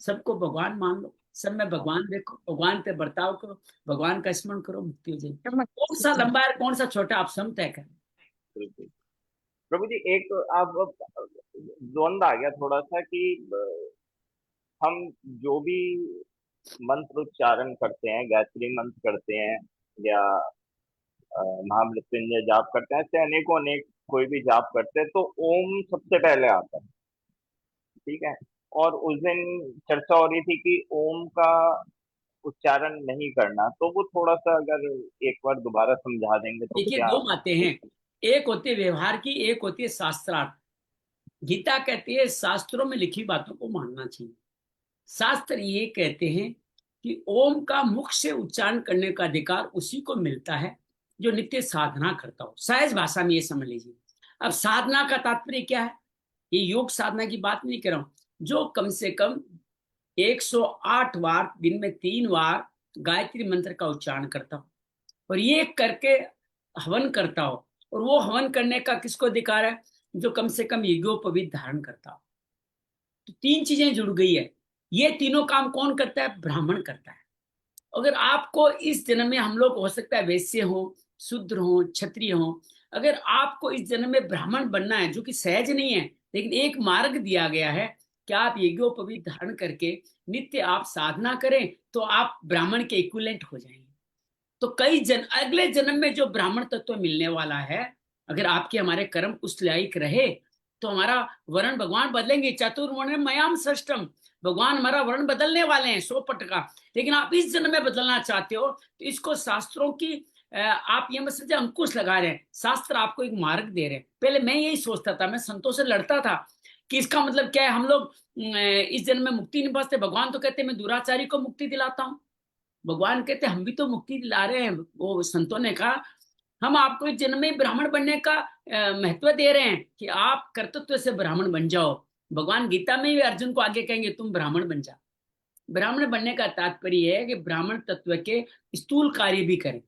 S1: सबको भगवान मान लो, सब में भगवान देखो, भगवान पे बर्ताव करो, भगवान का स्मरण करो, मुक्ति हो जाएगी। कौन सा लंबा है कौन सा छोटा, आप स्वयं तय करें।
S5: बिल्कुल। प्रभु जी एक अब द्वंद आ गया थोड़ा सा कि हम जो भी मंत्र उच्चारण करते हैं, गायत्री मंत्र करते हैं या महामृत्युंजय जाप करते हैं, ऐसे अनेकों अनेक कोई भी जाप करते हैं तो ओम सबसे पहले आता है, ठीक है। और उस दिन चर्चा हो रही थी कि ओम का उच्चारण नहीं करना, तो वो थोड़ा सा अगर एक बार दोबारा समझा देंगे तो
S1: देखिए
S5: क्या।
S1: दो बातें हैं, एक होती है व्यवहार की, एक होती है शास्त्रार्थ। गीता कहती है शास्त्रों में लिखी बातों को मानना चाहिए। शास्त्र ये कहते हैं कि ओम का मुख से उच्चारण करने का अधिकार उसी को मिलता है जो नित्य साधना करता हो। सहज भाषा में ये समझ लीजिए। अब साधना का तात्पर्य क्या है, ये योग साधना की बात नहीं कर रहा हूं, जो कम से कम 108 बार दिन में 3 बार गायत्री मंत्र का उच्चारण करता हो और ये करके हवन करता हो, और वो हवन करने का किसको अधिकार है, जो कम से कम यज्ञोपवीत धारण करता हो। तो 3 चीजें जुड़ गई है। ये तीनों काम कौन करता है, ब्राह्मण करता है। अगर आपको इस जन्म में, हम लोग हो सकता है वैश्य हो, शूद्र हो, क्षत्रिय हो, अगर आपको इस जन्म में ब्राह्मण बनना है, जो कि सहज नहीं है, लेकिन एक मार्ग दिया गया है कि आप यज्ञोपवीत धारण करके नित्य आप साधना करें तो आप ब्राह्मण के इक्विवेलेंट हो जाएंगे। तो अगले जन्म में जो ब्राह्मण तत्व मिलने वाला है, अगर आपके हमारे कर्म उस लायक रहे तो हमारा वर्ण भगवान बदलेंगे। चतुर्वर्ण मयाम षष्टम, भगवान हमारा वर्ण बदलने वाले हैं 100 पट का। लेकिन आप इस जन्म में बदलना चाहते हो तो इसको शास्त्रों की आप ये मत समझे अंकुश लगा रहे हैं, शास्त्र आपको एक मार्ग दे रहे हैं। पहले मैं यही सोचता था, मैं संतों से लड़ता था कि इसका मतलब क्या है, हम लोग इस जन्म में मुक्ति नहीं पाते। भगवान तो कहते हैं मैं दुराचारी को मुक्ति दिलाता हूँ, भगवान कहते हम भी तो मुक्ति दिला रहे हैं। वो संतों ने कहा हम आपको इस जन्म में ब्राह्मण बनने का महत्व दे रहे हैं कि आप कर्तृत्व से ब्राह्मण बन जाओ। भगवान गीता में भी अर्जुन को आगे कहेंगे तुम ब्राह्मण बन जा। ब्राह्मण बनने का तात्पर्य है कि ब्राह्मण तत्व के स्थूल कार्य भी करें।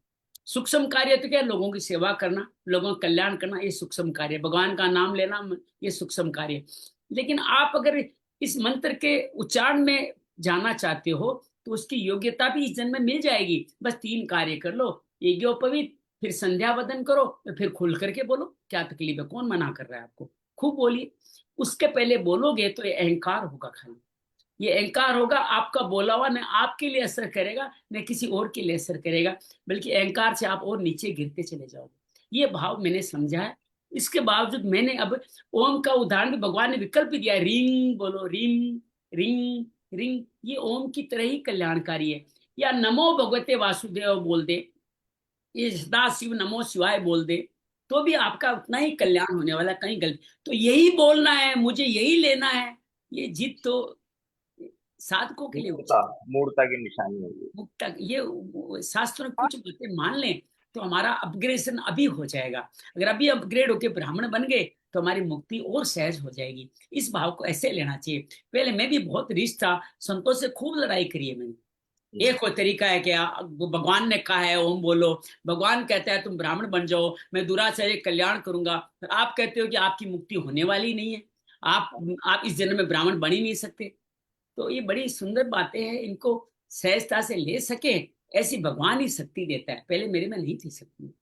S1: सूक्ष्म कार्य तो क्या, लोगों की सेवा करना, लोगों का कल्याण करना, ये सूक्ष्म कार्य, भगवान का नाम लेना, ये सूक्ष्म कार्य। लेकिन आप अगर इस मंत्र के उच्चारण में जाना चाहते हो तो उसकी योग्यता भी इस जन्म में मिल जाएगी। बस 3 कार्य कर लो, यज्ञोपवीत, फिर संध्या वदन करो, फिर खुल करके बोलो। क्या तकलीफ है, कौन मना कर रहा है आपको, खूब बोलिए। उसके पहले बोलोगे तो ये अहंकार होगा, खाली ये अहंकार होगा। आपका बोला हुआ न आपके लिए असर करेगा न किसी और के लिए असर करेगा, बल्कि अहंकार से आप और नीचे गिरते चले जाओगे। ये भाव मैंने समझा है। इसके बावजूद मैंने अब ओम का उदाहरण भी भगवान ने विकल्प दिया, रिंग बोलो, रिंग रिंग रिंग, ये ओम की तरह ही कल्याणकारी है। या नमो भगवते वासुदेव बोल दे, ये सदा शिव नमो शिवाय बोल दे, तो भी आपका उतना ही कल्याण होने वाला, कहीं गलती। तो यही बोलना है, मुझे यही लेना है, ये जिद तो साधकों के लिए
S5: मूर्ता की निशानी होगी।
S1: मुक्ता, ये शास्त्रों कुछ बातें मान लें तो हमारा अपग्रेडेशन अभी हो जाएगा। अगर अभी अपग्रेड होके ब्राह्मण बन गए तो हमारी मुक्ति और सहज हो जाएगी। इस भाव को ऐसे लेना चाहिए। पहले मैं भी बहुत रिश्त था, संतों से खूब लड़ाई करी है मैंने। एक और तरीका है कि भगवान ने कहा है ओम बोलो, भगवान कहता है तुम ब्राह्मण बन जाओ, मैं दुराचार्य कल्याण करूंगा। आप कहते हो कि आपकी मुक्ति होने वाली नहीं है, आप इस जन्म में ब्राह्मण बन ही नहीं सकते। तो ये बड़ी सुंदर बातें हैं, इनको सहजता से ले सके ऐसी भगवान ही शक्ति देता है। पहले मेरे में नहीं थी शक्ति,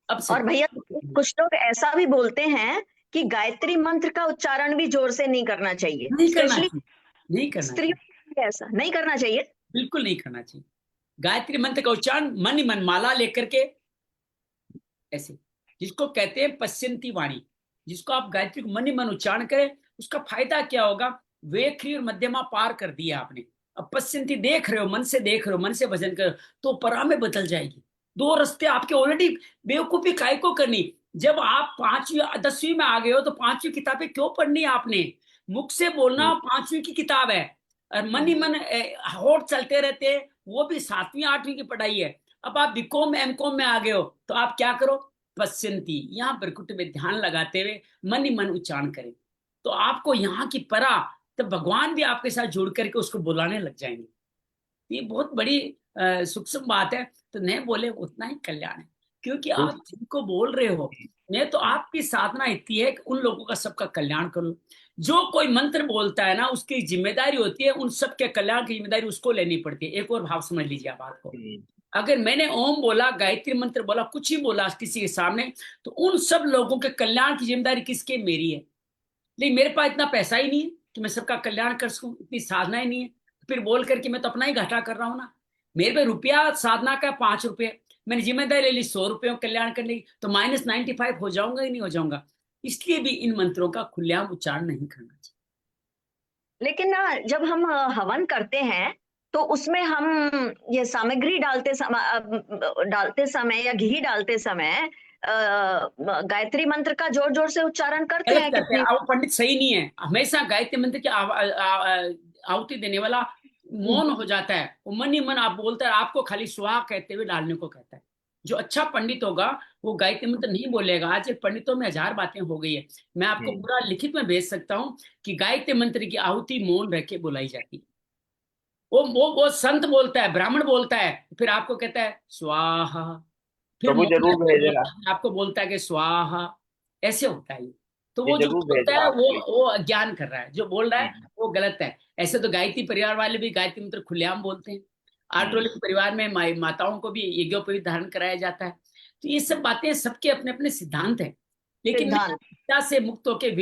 S1: अब
S4: और भैया कुछ लोग ऐसा भी बोलते हैं कि गायत्री मंत्र का उच्चारण भी जोर से नहीं करना चाहिए,
S1: नहीं करना
S4: स्पेशली
S1: चाहिए, नहीं करना चाहिए,
S4: स्त्रियों, ऐसा नहीं करना चाहिए,
S1: बिल्कुल नहीं करना चाहिए। गायत्री मंत्र का उच्चारण मन ही मन माला लेकर के ऐसे, जिसको कहते हैं पश्यंती वाणी, जिसको आप गायत्री को मन ही मन उच्चारण करें, उसका फायदा क्या होगा, वेखरी और मध्यमा पार कर दिया आपने। अब पश्यंती देख रहे हो, मन से देख रहे हो, मन से भजन करो तो परा में बदल जाएगी। 2 रास्ते आपके ऑलरेडी, बेवकूफी काय को करनी। जब आप 5वीं 10वीं में आ गए हो तो 5वीं किताबें क्यों पढ़नी आपने, मुख से बोलना 5वीं की किताब है, और मन ही मन होठ चलते रहते हैं, वो भी 7वीं 8वीं की पढ़ाई है। अब आप बीकॉम एमकॉम में आ गए हो तो आप क्या करो, पश्यन्ति, यहाँ ब्रकुट में ध्यान लगाते हुए मन ही मन उच्चारण करें, तो आपको यहाँ की परा, तो भगवान भी आपके साथ जुड़ करके उसको बुलाने लग जाएंगे। ये बहुत बड़ी सूक्ष्म बात है। तो नहीं बोले उतना ही कल्याण है, क्योंकि आप जिनको बोल रहे हो, नहीं तो आपकी साधना इतनी है कि उन लोगों का सबका कल्याण करो। जो कोई मंत्र बोलता है ना, उसकी जिम्मेदारी होती है उन सबके कल्याण की जिम्मेदारी उसको लेनी पड़ती है। एक और भाव समझ लीजिए आप बात को, अगर मैंने ओम बोला, गायत्री मंत्र बोला, कुछ ही बोला किसी के सामने, तो उन सब लोगों के कल्याण की जिम्मेदारी किसके? मेरी है। लेकिन मेरे पास इतना पैसा ही नहीं है कि मैं सबका कल्याण कर सकूं, इतनी साधना ही नहीं है, फिर बोल करके मैं तो अपना ही घाटा कर रहा हूं ना। मेरे पे रुपया साधना का 5 रुपये, मैंने जिम्मेदारी ले ली 100 रुपयों कल्याण करने की, तो -95 हो जाऊंगा ही नहीं हो जाऊंगा। इसलिए भी इन मंत्रों का खुलेआम उच्चारण नहीं करना चाहिए।
S4: लेकिन ना जब हम हवन करते हैं तो उसमें हम ये सामग्री डालते समय या घी डालते समय गायत्री मंत्र का जोर जोर से उच्चारण करते
S1: गलत
S4: हैं
S1: करते हैं,
S4: कितनी।
S1: वो पंडित सही नहीं है। हमेशा गायत्री मंत्र की आहुति देने वाला मौन हो जाता है, वो मन ही मन आप बोलता है, आपको खाली स्वाहा कहते हुए डालने को कहता है। जो अच्छा पंडित होगा वो गायत्री मंत्र नहीं बोलेगा। आज पंडितों में 1000 बातें हो गई है, मैं आपको पूरा लिखित में भेज सकता हूँ कि गायत्री मंत्र की आहुति मौन रह के बुलाई जाती है। वो संत बोलता है, ब्राह्मण बोलता है, फिर आपको कहता है स्वाहा, फिर
S5: प्रभु जरूर भेजना,
S1: आपको बोलता है कि स्वाहा। ऐसे होता है ये। तो
S5: ये
S1: वो जो
S5: जरूर
S1: बोलता
S5: भेजना
S1: है
S5: आप प्लीज।
S1: वो अज्ञान कर रहा है, जो बोल रहा है वो गलत है। ऐसे तो गायत्री परिवार वाले भी गायत्री मंत्र खुलेआम बोलते हैं। आर्टोलिक परिवार में माताओं को भी यज्ञोपवीत धारण कराया जाता है। तो ये सब बातें सबके अपने अपने सिद्धांत है, लेकिन मैं
S4: सिद्धांत
S1: गीता से मुक्त होकर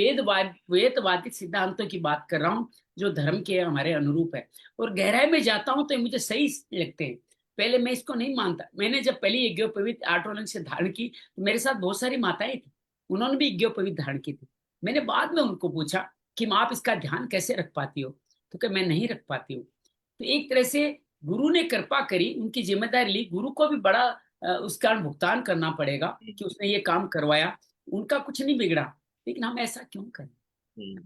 S1: वेदवादिक सिद्धांतों की बात कर रहा हूँ, जो धर्म के हमारे अनुरूप है। और गहराई में जाता हूँ तो मुझे सही लगते हैं। पहले मैं इसको नहीं मानता। मैंने जब पहली यज्ञोपवीत आर्टोलिक से धारण की, तो मेरे साथ बहुत सारी माताएं थी, उन्होंने भी यज्ञोपवीत धारण की थी। मैंने बाद में उनको पूछा कि माँ आप इसका ध्यान कैसे रख पाती हो, तो क्या मैं नहीं रख पाती हूँ। तो एक तरह से गुरु ने कृपा करी, उनकी जिम्मेदारी ली, गुरु को भी बड़ा उसका भुगतान करना पड़ेगा कि उसने ये काम करवाया। उनका कुछ नहीं बिगड़ा, लेकिन हम ऐसा क्यों करें,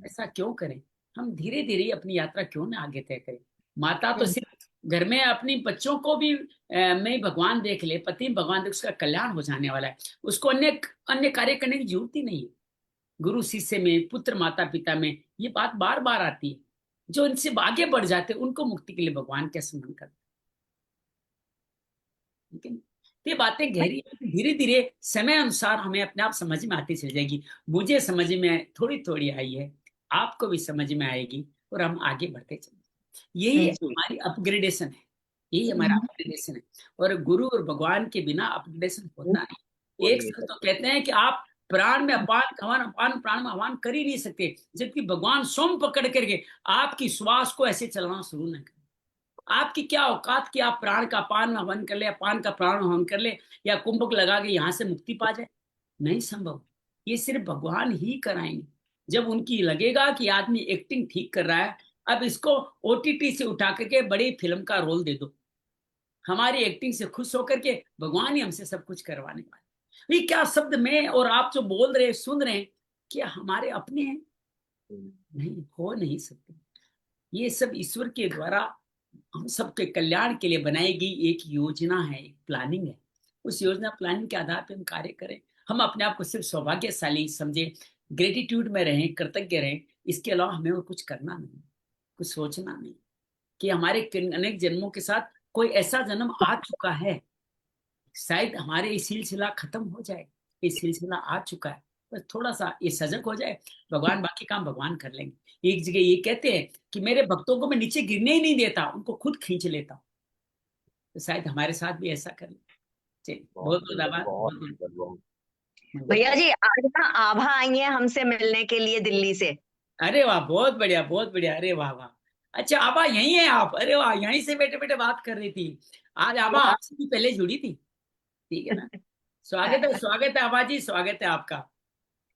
S1: ऐसा क्यों करें? हम धीरे धीरे अपनी यात्रा क्यों ना आगे तय करें। माता तो सिर्फ घर में अपनी बच्चों को भी में भगवान देख ले, पति में भगवान देख, उसका कल्याण हो जाने वाला है। उसको अन्य अन्य कार्य करने की जरूरत ही नहीं है। गुरु शिष्य में, पुत्र माता पिता में ये बात बार बार आती है। जो इनसे आगे बढ़ जाते हैं उनको मुक्ति के लिए भगवान क्या स्मरण करते हैं। ठीक है, ये बातें गहरी धीरे धीरे समय अनुसार हमें अपने आप समझ में आती चल जाएगी। मुझे समझ में थोड़ी थोड़ी आई है, आपको भी समझ में आएगी, और हम आगे बढ़ते चलेंगे। यही हमारी अपग्रेडेशन है, यही हमारा अपग्रेडेशन है। और गुरु और भगवान के बिना अपग्रेडेशन होता नहीं। एक तो कहते हैं कि आप प्राण में अपान हवन, अपान प्राण में हवन कर ही नहीं सकते, जबकि भगवान स्वयं पकड़ करके आपकी श्वास को ऐसे चलाना शुरू न करें। आपकी क्या औकात कि आप प्राण का अपान में हवन कर ले, अपान का प्राण हवन कर ले, या कुंभक लगा के यहां से मुक्ति पा जाए? नहीं संभव। ये सिर्फ भगवान ही कराएंगे। जब उनकी लगेगा कि आदमी एक्टिंग ठीक कर रहा है, अब इसको ओटीटी से उठा करके बड़ी फिल्म का रोल दे दो, हमारी एक्टिंग से खुश होकर के भगवान ही हमसे सब कुछ करवाने वाले। ये क्या शब्द में और आप जो बोल रहे सुन रहे हैं, क्या हमारे अपने हैं? नहीं, हो नहीं सकते। ये सब ईश्वर के द्वारा हम सबके कल्याण के लिए बनाई गई एक योजना है, एक प्लानिंग है। उस योजना प्लानिंग के आधार पर हम कार्य करें। हम अपने आप को सिर्फ सौभाग्यशाली समझे, ग्रेटिट्यूड में रहें, कृतज्ञ रहें। इसके अलावा हमें और कुछ करना नहीं, कुछ सोचना नहीं कि हमारे अनेक जन्मों के साथ कोई ऐसा जन्म आ चुका है, शायद हमारे ये सिलसिला खत्म हो जाए। ये सिलसिला आ चुका है, बस थोड़ा सा ये सजग हो जाए, भगवान बाकी काम भगवान कर लेंगे। एक जगह ये कहते हैं कि मेरे भक्तों को मैं नीचे गिरने ही नहीं देता, उनको खुद खींच लेता हूँ। तो शायद हमारे साथ भी ऐसा कर ले। चलिए, बहुत बहुत आभार।
S4: भैया जी, आज ना आभा आई है हमसे मिलने के लिए दिल्ली से।
S1: अरे वाह, बहुत बढ़िया बहुत बढ़िया। अरे वाह वाह, अच्छा आभा यही है आप? अरे वाह, यहीं से बैठे बैठे बात कर रही थी। आज आभा आपसे भी पहले जुड़ी थी, ठीक है ना? स्वागत है आभा जी, स्वागत है आपका।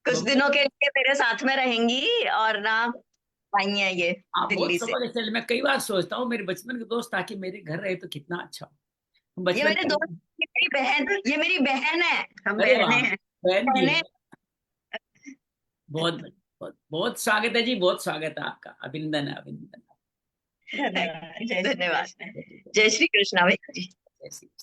S4: कुछ दिनों के लिए मेरे साथ में रहेंगी और ना आई है ये दिल्ली से।
S1: चल, मैं कई बार सोचता हूँ मेरे बचपन के दोस्त ताकि मेरे घर रहे तो कितना अच्छा हो।
S4: ये मेरे दोस्त, ये मेरी बहन है, हम
S1: अरे
S4: बहनें हैं।
S1: बहन भी है। बहुत बहुत बहुत स्वागत है जी, बहुत स्वागत है आपका। अभिनंदन है, अभिनंदन।
S4: धन्यवाद। जय श्री कृष्णा भैया जी।
S1: जय श्री कृष्ण।